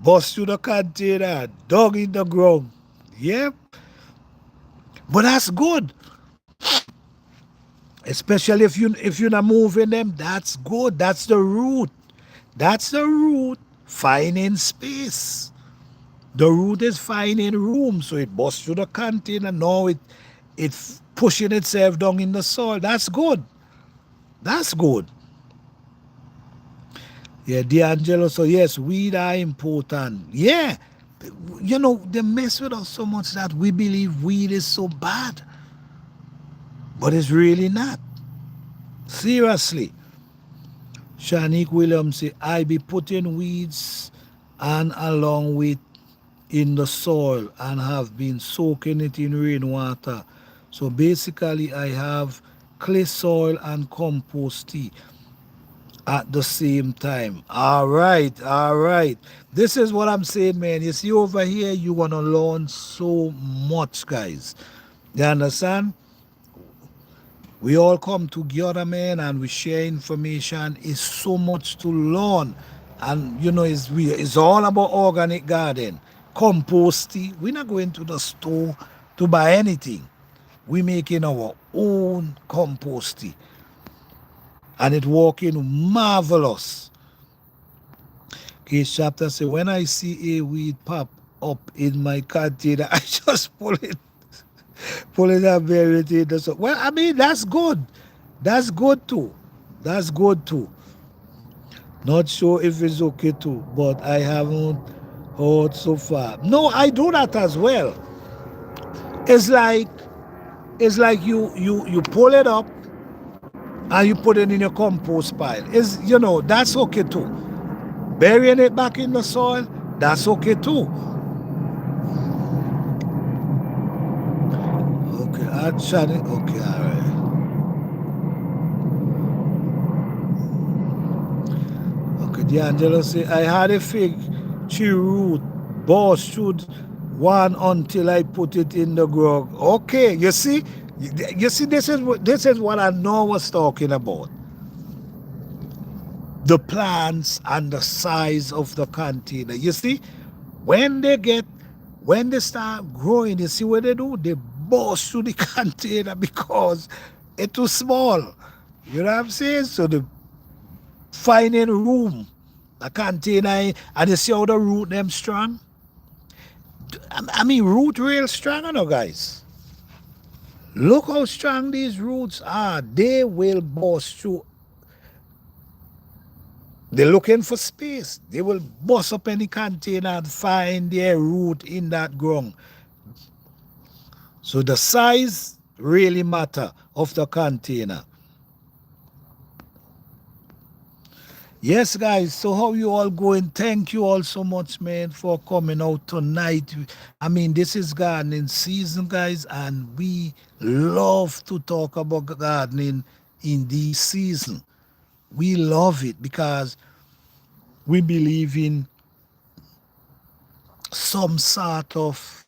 Bust to the container, dug in the ground. Yep. But that's good. Especially if you're not moving them, that's good. That's the root. That's the root finding space. The root is finding room, so it busts through the container. Now it's pushing itself down in the soil. That's good. That's good. Yeah, D'Angelo. So yes, weed are important. Yeah. You know, they mess with us so much that we believe weed is so bad. But it's really not. Seriously. Shanique Williams say, I be putting weeds and along with in the soil and have been soaking it in rainwater. So basically I have clay soil and compost tea. at the same time. All right, all right. This is what I'm saying, man. You see over here, you're gonna learn so much, guys. You understand? We all come together, man, and we share information. It's so much to learn. And you know, it's all about organic garden. Composting. We're not going to the store to buy anything. We're making our own composting. And it working marvelous. Case chapter say, when I see a weed pop up in my container, I just pull it and bury it in the soil. Well, I mean, that's good. That's good too. That's good too. Not sure if it's okay too, but I haven't heard so far. No, I do that as well. It's like you pull it up and you put it in your compost pile. Is that's okay too. Burying it back in the soil, that's okay too. Okay, I shut it. Okay, all right. Okay, D'Angelo say, I had a fig tree root burst through one until I put it in the ground. Okay, you see, this is what I know was talking about. The plants and the size of the container. You see, when they get when they start growing, you see what they do? They burst through the container because it's too small. You know what I'm saying? So the finding room, a container, and you see how the root them strong. I mean, root real strong, you know, guys. Look how strong these roots are. They will burst through. They're looking for space. They will bust up any container and find their root in that ground. So the size really matter of the container. Yes, guys. So how you all going? Thank you all so much, man, for coming out tonight. I mean, this is gardening season, guys, and we love to talk about gardening in this season. We love it because we believe in some sort of,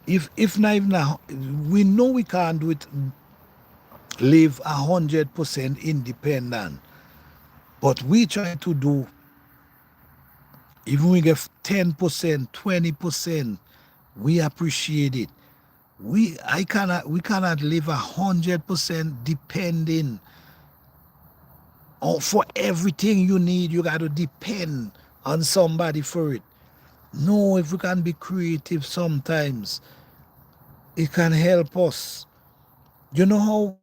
if not even we know we can't do it, live 100% independent, but we try to do. Even we get 10%, 20%, we appreciate it. We cannot live 100% depending on for everything you need. You got to depend on somebody for it. No, if we can be creative sometimes, it can help us. You know how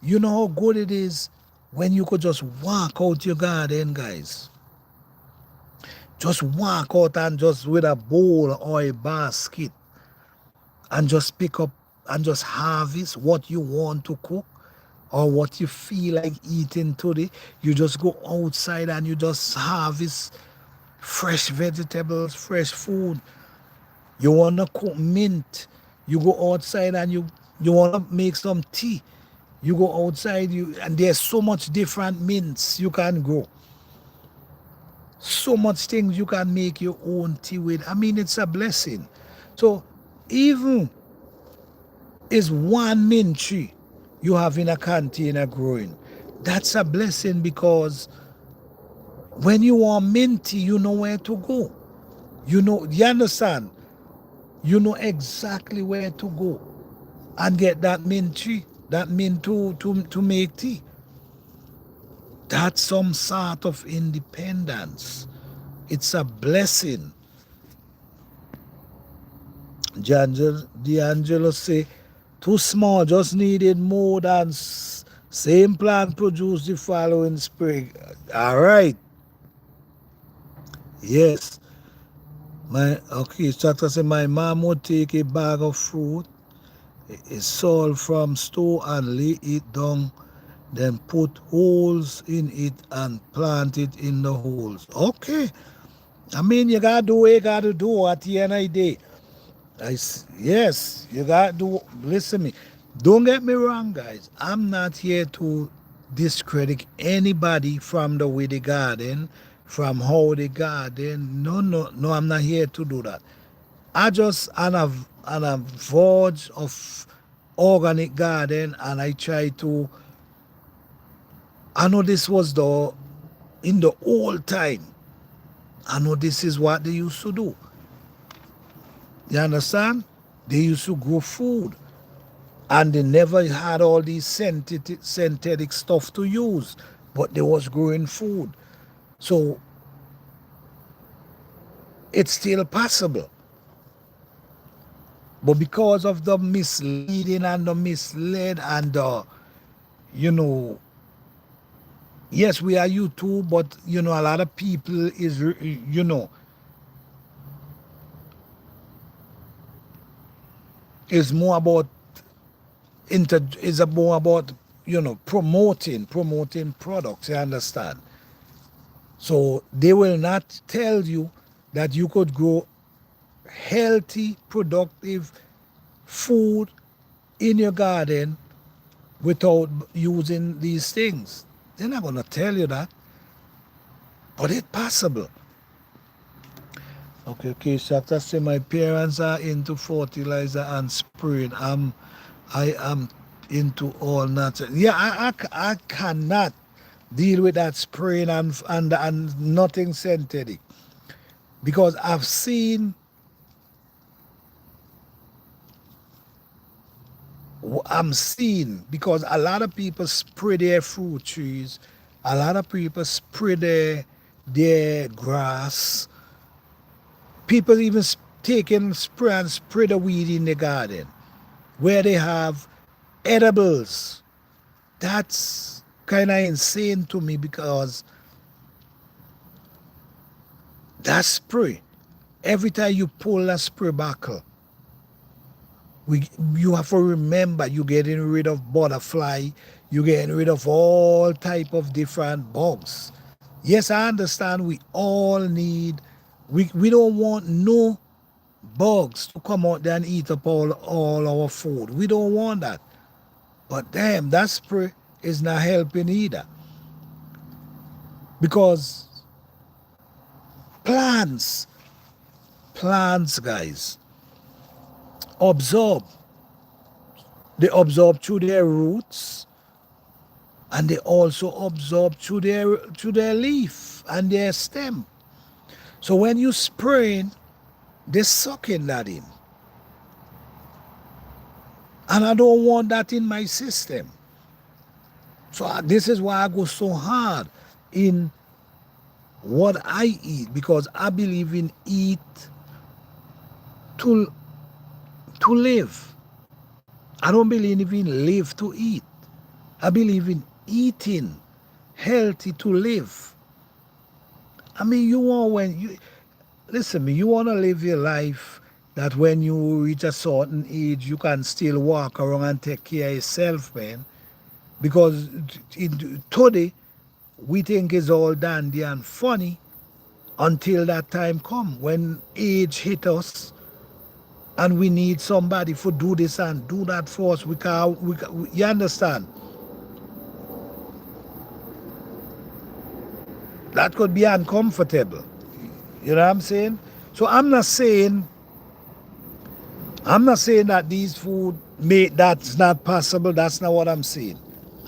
you know how good it is when you could just walk out your garden, guys. Just walk out and just with a bowl or a basket and just pick up and just harvest what you want to cook or what you feel like eating today. You just go outside and you just harvest fresh vegetables, fresh food. You want to cook mint, you go outside and you want to make some tea. You go outside, and there's so much different mints you can grow. So much things you can make your own tea with. I mean, it's a blessing. So even is one mint tree you have in a container growing. That's a blessing because when you are minty, you know where to go. You understand? You know exactly where to go and get that mint tree, that mint to make tea. That's some sort of independence. It's a blessing. D'Angelo say, too small, just needed more than same plant produce the following spring. All right. Yes. Instructor say my mom would take a bag of fruit, a sold from store and lay it down, then put holes in it and plant it in the holes. Okay. I mean, you gotta do what you gotta do at the end of the day. Yes, you got to listen me. Don't get me wrong, guys. I'm not here to. discredit anybody from the way they garden, from how they garden. No, no, no, I'm not here to do that. I just on a verge of organic garden, and I try to, I know this was the in the old time. I know this is what they used to do. You understand? They used to grow food, and they never had all these synthetic stuff to use, but they was growing food. So it's still possible. But because of the misleading and the misled and the, you know, yes, we are YouTube, but you know, a lot of people is, you know, is more about is more about, you know, promoting products. You understand? So they will not tell you that you could grow healthy, productive food in your garden without using these things. They're not gonna tell you that, but it's possible. Okay, so after say my parents are into fertilizer and spraying. I am into all natural. Yeah, I cannot deal with that spraying and nothing synthetic, because I'm seeing, because a lot of people spray their fruit trees, a lot of people spray their grass. People even taking spray and spray the weed in the garden where they have edibles. That's kind of insane to me, because that spray, every time you pull a spray buckle, you have to remember you're getting rid of butterfly, you're getting rid of all type of different bugs. Yes, I understand we all need, we don't want no bugs to come out there and eat up all our food. We don't want that. But damn, that spray is not helping either. Because plants, plants, guys, absorb. They absorb through their roots, and they also absorb through their leaf and their stem. So when you spraying, they're sucking that in. And I don't want that in my system. So this is why I go so hard in what I eat, because I believe in eat to live. I don't believe in live to eat. I believe in eating healthy to live. I mean, you want, when you listen me, you want to live your life that when you reach a certain age, you can still walk around and take care of yourself, man. Because today we think it's all dandy and funny until that time come when age hit us and we need somebody for do this and do that for us. You understand? That could be uncomfortable. You know what I'm saying? So I'm not saying that these food that's not possible. That's not what I'm saying.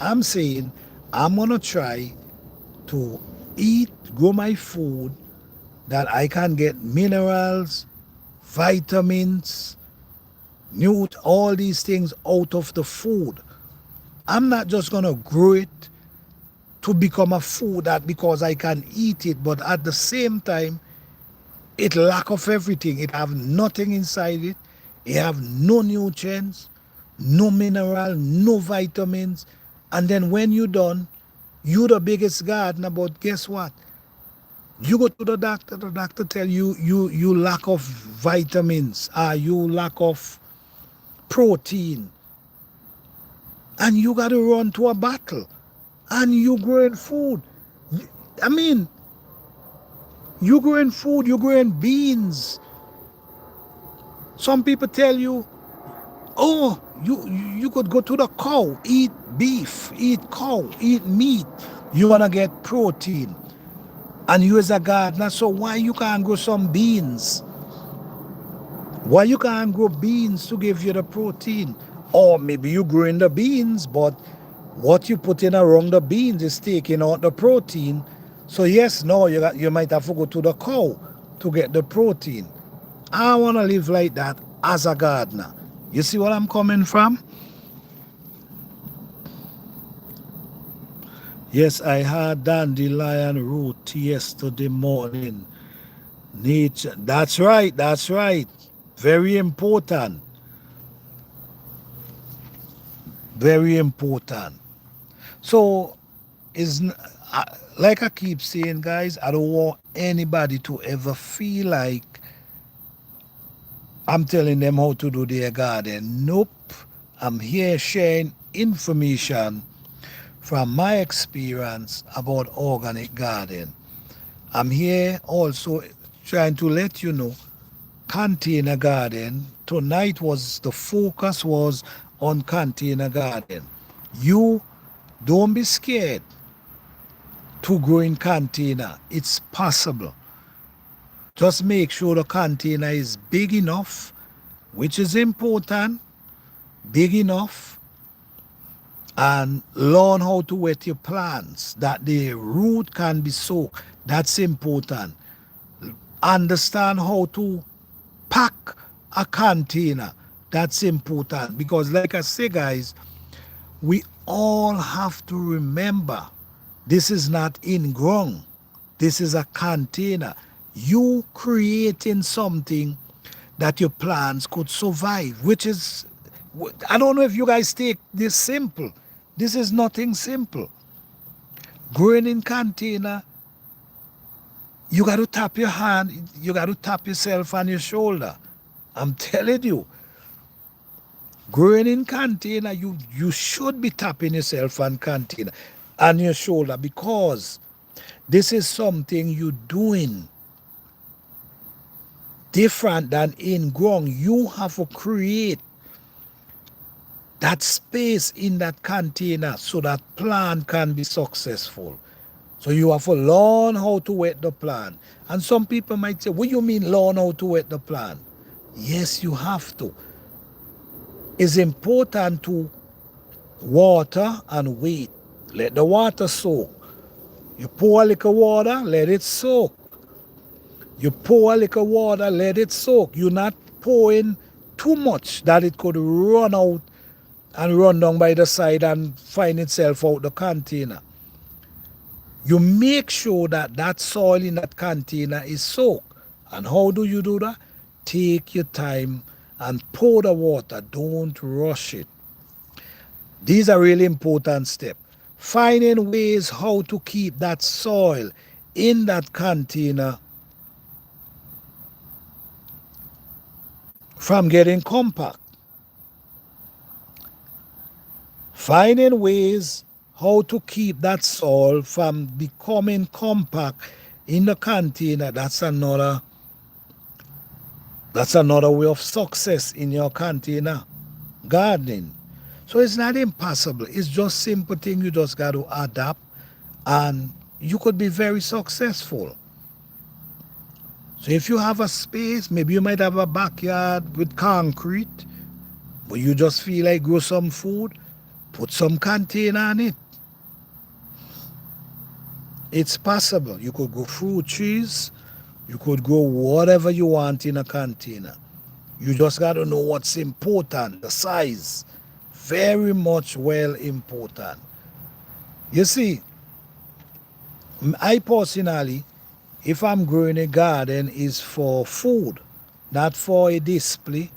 I'm saying I'm gonna try to grow my food that I can get minerals, vitamins, all these things out of the food. I'm not just gonna grow it to become a food that because I can eat it, but at the same time, it lack of everything. It have nothing inside it. It have no nutrients, no mineral, no vitamins. And then when you done, you the biggest gardener, but guess what? You go to the doctor tell you lack of vitamins, you lack of protein, and you got to run to a battle, and you growing food. I mean, you growing food, you growing beans. Some people tell you, oh, You could go to the cow, eat beef, eat cow, eat meat. You wanna get protein. And you as a gardener, so why you can't grow some beans? Why you can't grow beans to give you the protein? Or maybe you growing the beans, but what you put in around the beans is taking out the protein. So yes, no, you might have to go to the cow to get the protein. I want to live like that as a gardener. You see where I'm coming from? Yes, I had dandelion root yesterday morning. Nature. That's right. That's right. Very important. Very important. So, is like I keep saying, guys, I don't want anybody to ever feel like I'm telling them how to do their garden. Nope. I'm here sharing information from my experience about organic garden. I'm here also trying to let you know container garden. Tonight was the focus was on container garden. You don't be scared to grow in container. It's possible. Just make sure the container is big enough, which is important, big enough, and learn how to wet your plants, that the root can be soaked. That's important. Understand how to pack a container. That's important because, like I say, guys, we all have to remember this is not in ground. This is a container. You creating something that your plants could survive, which is, I don't know if you guys take this simple. This is nothing simple. Growing in container, you got to tap your hand, you got to tap yourself on your shoulder. I'm telling you, growing in container, you should be tapping yourself on container, on your shoulder, because this is something you're doing different than in ground. You have to create that space in that container so that plant can be successful. So you have to learn how to wet the plant. And some people might say, what do you mean learn how to wet the plant? Yes, you have to. It's important to water and wait. Let the water soak. You pour a little water, let it soak. You pour a little water, let it soak. You're not pouring too much that it could run out and run down by the side and find itself out the container. You make sure that that soil in that container is soaked. And how do you do that? Take your time and pour the water. Don't rush it. These are really important steps. Finding ways how to keep that soil in that container from getting compact. Finding ways how to keep that soil from becoming compact in the container, that's another way of success in your container gardening. So it's not impossible. It's just simple thing you just got to adapt and you could be very successful. So if you have a space, maybe you might have a backyard with concrete, but you just feel like grow some food, put some container on it. It's possible. You could grow fruit trees, you could grow whatever you want in a container. You just got to know what's important, the size. Very much well important. You see, I personally, if I'm growing a garden, is for food, not for a display,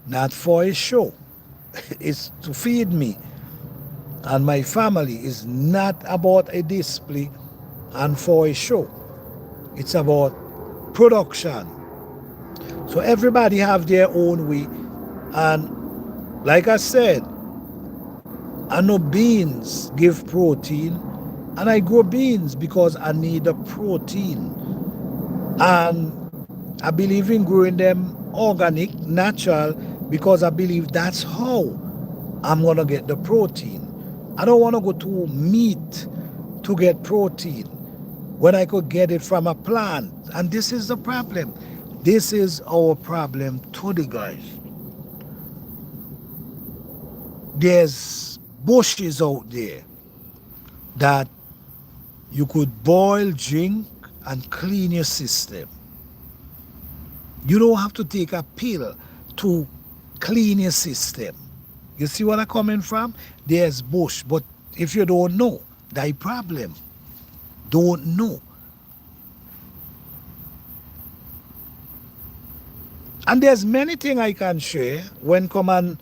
not for a show. It's to feed me and my family. Is not about a display and for a show. It's about production. So everybody have their own way. And like I said, I know beans give protein, and I grow beans because I need the protein. And I believe in growing them organic, natural, because I believe that's how I'm going to get the protein. I don't want to go to meat to get protein when I could get it from a plant. And this is the problem. This is our problem today, guys. There's bushes out there that you could boil, drink, and clean your system. You don't have to take a pill to clean your system. You see where I'm coming from? There's bush, but if you don't know, thy problem. Don't know. And there's many things I can share when come on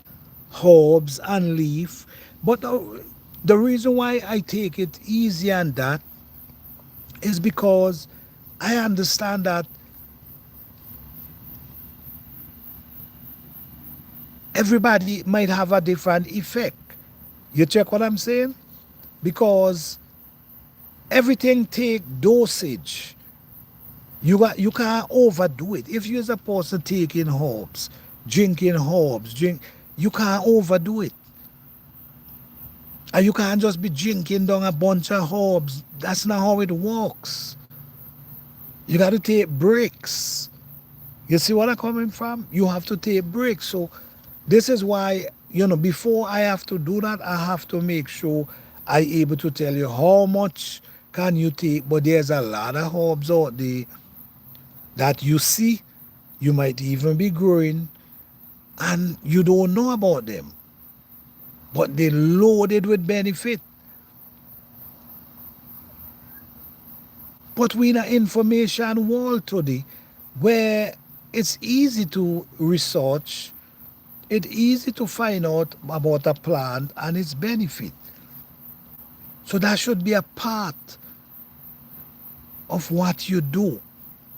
herbs and leaf, but the reason why I take it easy and that is because I understand that everybody might have a different effect. You check what I'm saying? Because everything take dosage. You can't overdo it. If you're supposed to taking herbs, drink, you can't overdo it. And you can't just be drinking down a bunch of herbs. That's not how it works. You got to take breaks. You see what I'm coming from? You have to take breaks. So this is why, before I have to do that, I have to make sure I able to tell you how much can you take. But there's a lot of herbs out there that you see, you might even be growing, and you don't know about them. But they're loaded with benefit. But we're in an information world today where it's easy to research, it's easy to find out about a plant and its benefit. So that should be a part of what you do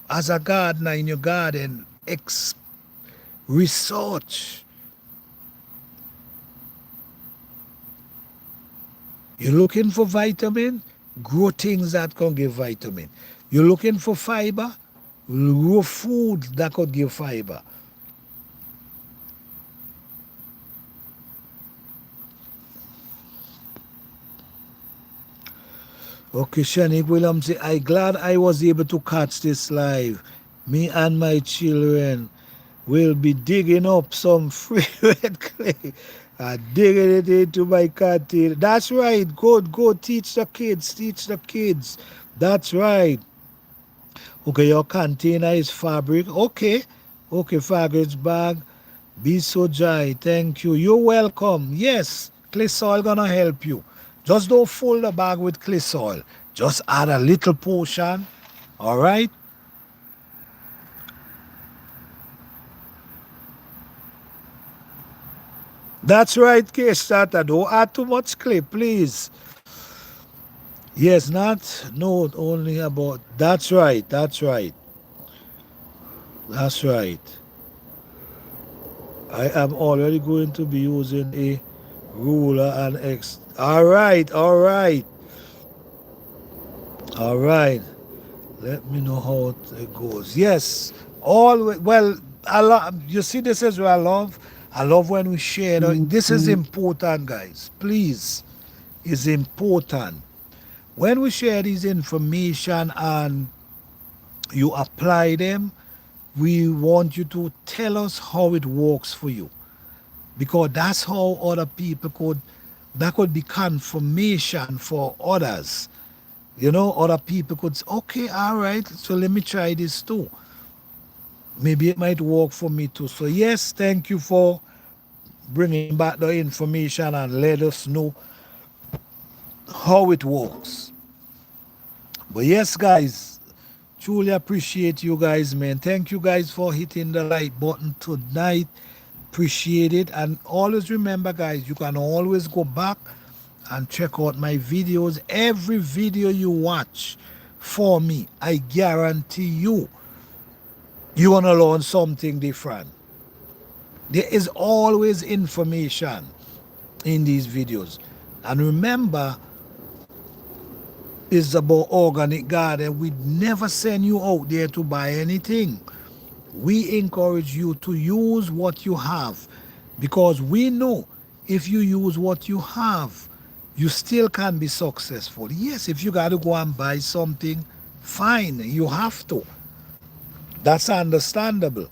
as a gardener in your garden. Research. You're looking for vitamin, grow things that can give vitamin. You're looking for fiber, grow food that could give fiber. Okay, Shanik Williams say, I glad I was able to catch this live. Me and my children will be digging up some free red clay and digging it into my container. That's right. Good, good. Teach the kids. Teach the kids. That's right. Okay, your container is fabric. Okay. Okay, fabric bag. Be so dry. Thank you. You're welcome. Yes, clay soil gonna help you. Just don't fill the bag with clay soil. Just add a little portion. All right. That's right, case starter. Don't add too much clay, please. Yes, not note only about. That's right. That's right. That's right. I am already going to be using a ruler and X. All right. All right. All right. Let me know how it goes. Yes. Well, I love. You see, this is what I love. I love when we share. This is important, guys. Please, it's important. When we share this information and you apply them, we want you to tell us how it works for you. Because that's how other people that could be confirmation for others. Other people could say, okay, all right, so let me try this too. Maybe it might work for me too. So yes, thank you for bringing back the information and let us know how it works. But yes, guys, truly appreciate you guys, man. Thank you guys for hitting the like button tonight. Appreciate it. And always remember, guys, you can always go back and check out my videos. Every video you watch for me, I guarantee you're going to learn something different. There is always information in these videos. And remember, it's about organic garden. We never send you out there to buy anything. We encourage you to use what you have because we know if you use what you have, you still can be successful. Yes, if you got to go and buy something, fine, you have to. That's understandable.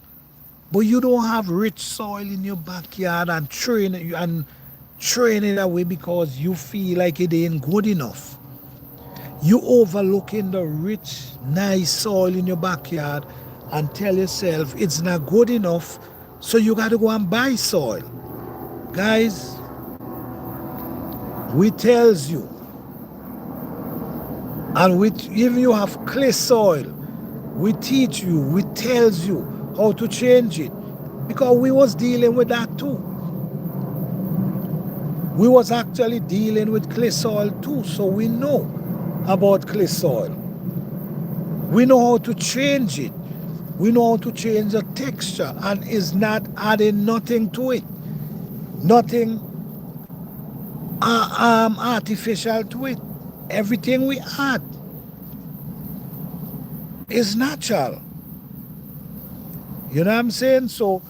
But you don't have rich soil in your backyard and train it away because you feel like it ain't good enough. You overlooking the rich, nice soil in your backyard and tell yourself it's not good enough, so you got to go and buy soil. Guys, we tells you, and we even you have clay soil, we teach you, we tells you how to change it, because we was dealing with that too. We was actually dealing with clay soil too, so we know about clay soil. We know how to change it. We know how to change the texture, and it's not adding nothing to it, nothing artificial to it. Everything we add is natural. You know what I'm saying? So,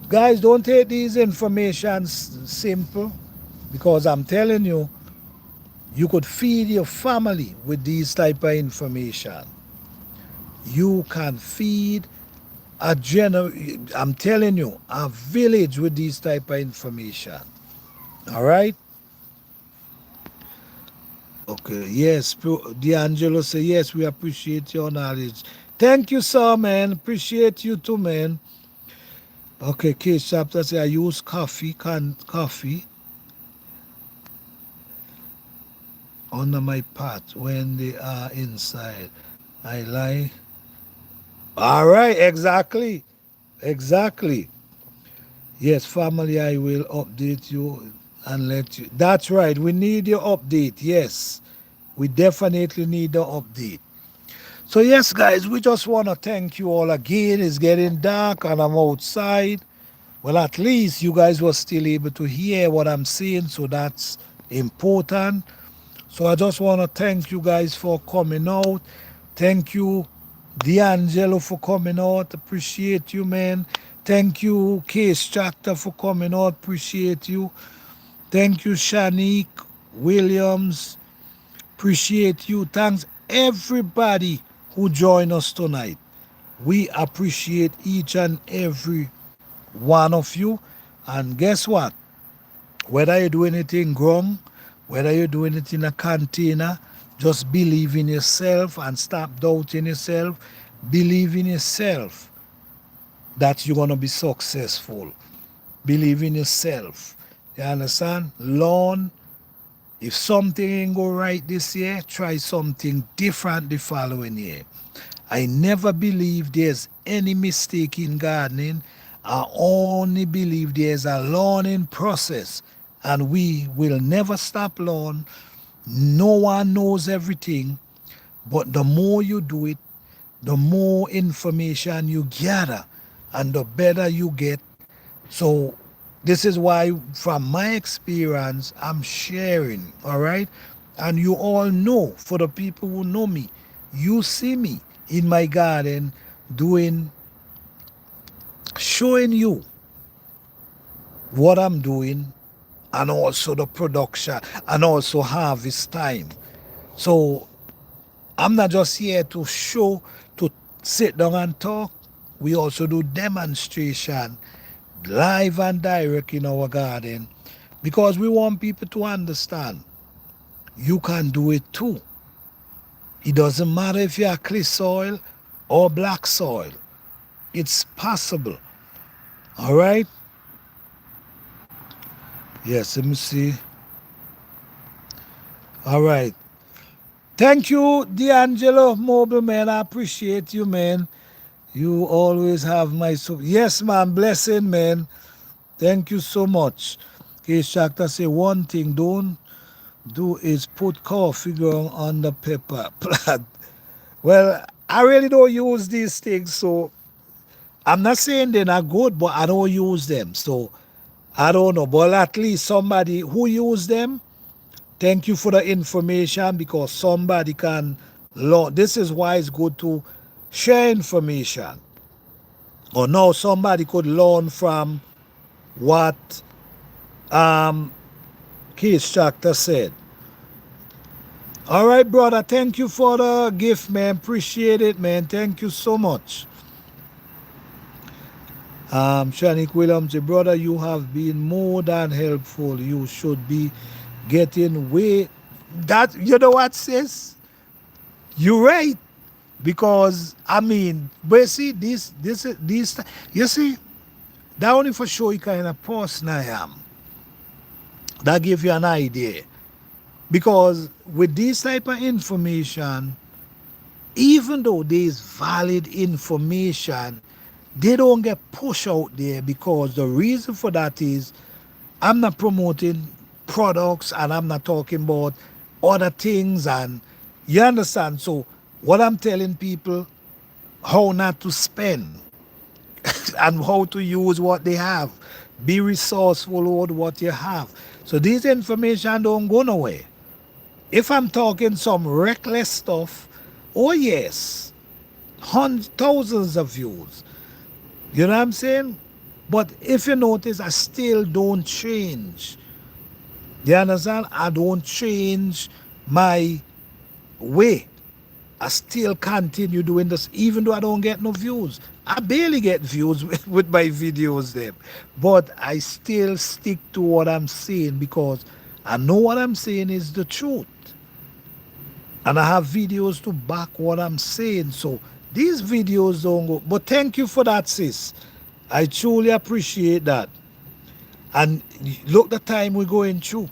guys, don't take these information simple, because I'm telling you, you could feed your family with these type of information. You can feed I'm telling you, a village with these type of information. All right? Okay, yes, D'Angelo say, yes, we appreciate your knowledge. Thank you, sir, man. Appreciate you too, man. Okay, Case Chapter say, I use coffee under my pot when they are inside. I lie. All right, exactly. Exactly. Yes, family, I will update you and let you. That's right. We need your update. Yes, we definitely need the update. So, yes, guys, we just want to thank you all again. It's getting dark and I'm outside. Well, at least you guys were still able to hear what I'm saying, so that's important. So, I just want to thank you guys for coming out. Thank you, D'Angelo, for coming out. Appreciate you, man. Thank you, Case Tractor, for coming out. Appreciate you. Thank you, Shanique Williams. Appreciate you. Thanks, everybody who joined us tonight. We appreciate each and every one of you. And guess what? Whether you're doing it in ground, whether you're doing it in a container, just believe in yourself and stop doubting yourself. Believe in yourself that you're going to be successful. Believe in yourself. You understand? Learn. If something ain't go right this year, try something different the following year. I never believe there's any mistake in gardening. I only believe there's a learning process, and we will never stop learning. No one knows everything, but the more you do it, the more information you gather and the better you get. So this is why, from my experience, I'm sharing, all right? And you all know, for the people who know me, you see me in my garden doing, showing you what I'm doing, and also the production, and also harvest time. So I'm not just here to show, to sit down and talk. We also do demonstration, live and direct in our garden, because we want people to understand you can do it too. It doesn't matter if you're clay soil or black soil. It's possible. All right? Yes, let me see. All right. Thank you, D'Angelo Mobile, man. I appreciate you, man. You always have my support. Yes, man. Blessing, man. Thank you so much. Case Shakta say one thing don't do is put coffee ground on the pepper plant. Well, I really don't use these things, so I'm not saying they're not good, but I don't use them. So I don't know. But at least somebody who use them, thank you for the information, because somebody can learn. This is why it's good to share information. Or now somebody could learn from what Um, Case Tractor said. All right, brother. Thank you for the gift, man. Appreciate it, man. Thank you so much. Shanik Williams, brother, you have been more than helpful. You should be getting way. That you know what, sis? You're right. Because I mean, but you see, this you see, that only for show you kind of person I am. That give you an idea. Because with this type of information, even though there's valid information, they don't get pushed out there because the reason for that is I'm not promoting products and I'm not talking about other things and you understand. So what I'm telling people, how not to spend and how to use what they have. Be resourceful with what you have. So this information don't go nowhere. If I'm talking some reckless stuff, oh yes, hundreds, thousands of views. You know what I'm saying? But if you notice, I still don't change. You understand? I don't change my way. I still continue doing this, even though I don't get no views. I barely get views with my videos them. But I still stick to what I'm saying because I know what I'm saying is the truth. And I have videos to back what I'm saying. So these videos don't go. But thank you for that, sis. I truly appreciate that. And look the time we're going through.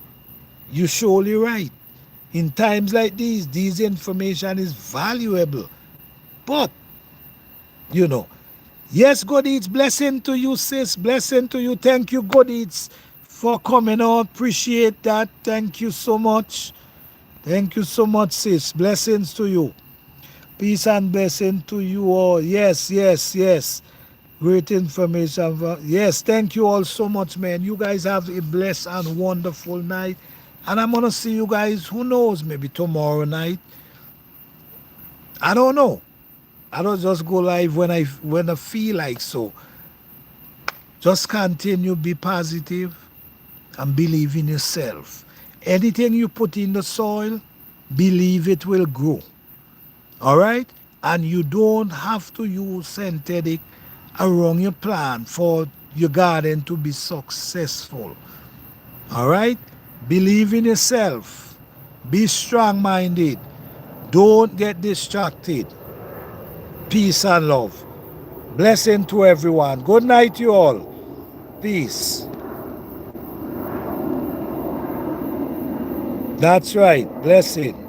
You're surely right. In times like these, this information is valuable. But, you know, yes, God Eats, blessing to you, sis. Blessing to you. Thank you, God Eats, for coming on. Appreciate that. Thank you so much. Thank you so much, sis. Blessings to you. Peace and blessing to you all. Yes, yes, yes. Great information. Yes, thank you all so much, man. You guys have a blessed and wonderful night. And I'm going to see you guys, who knows, maybe tomorrow night. I don't know. I don't just go live when I feel like so. Just continue, be positive, and believe in yourself. Anything you put in the soil, believe it will grow. All right? And you don't have to use synthetic around your plant for your garden to be successful. All right? Believe in yourself. Be strong minded. Don't get distracted. Peace and love. Blessing to everyone. Good night, you all. Peace. That's right. Blessing.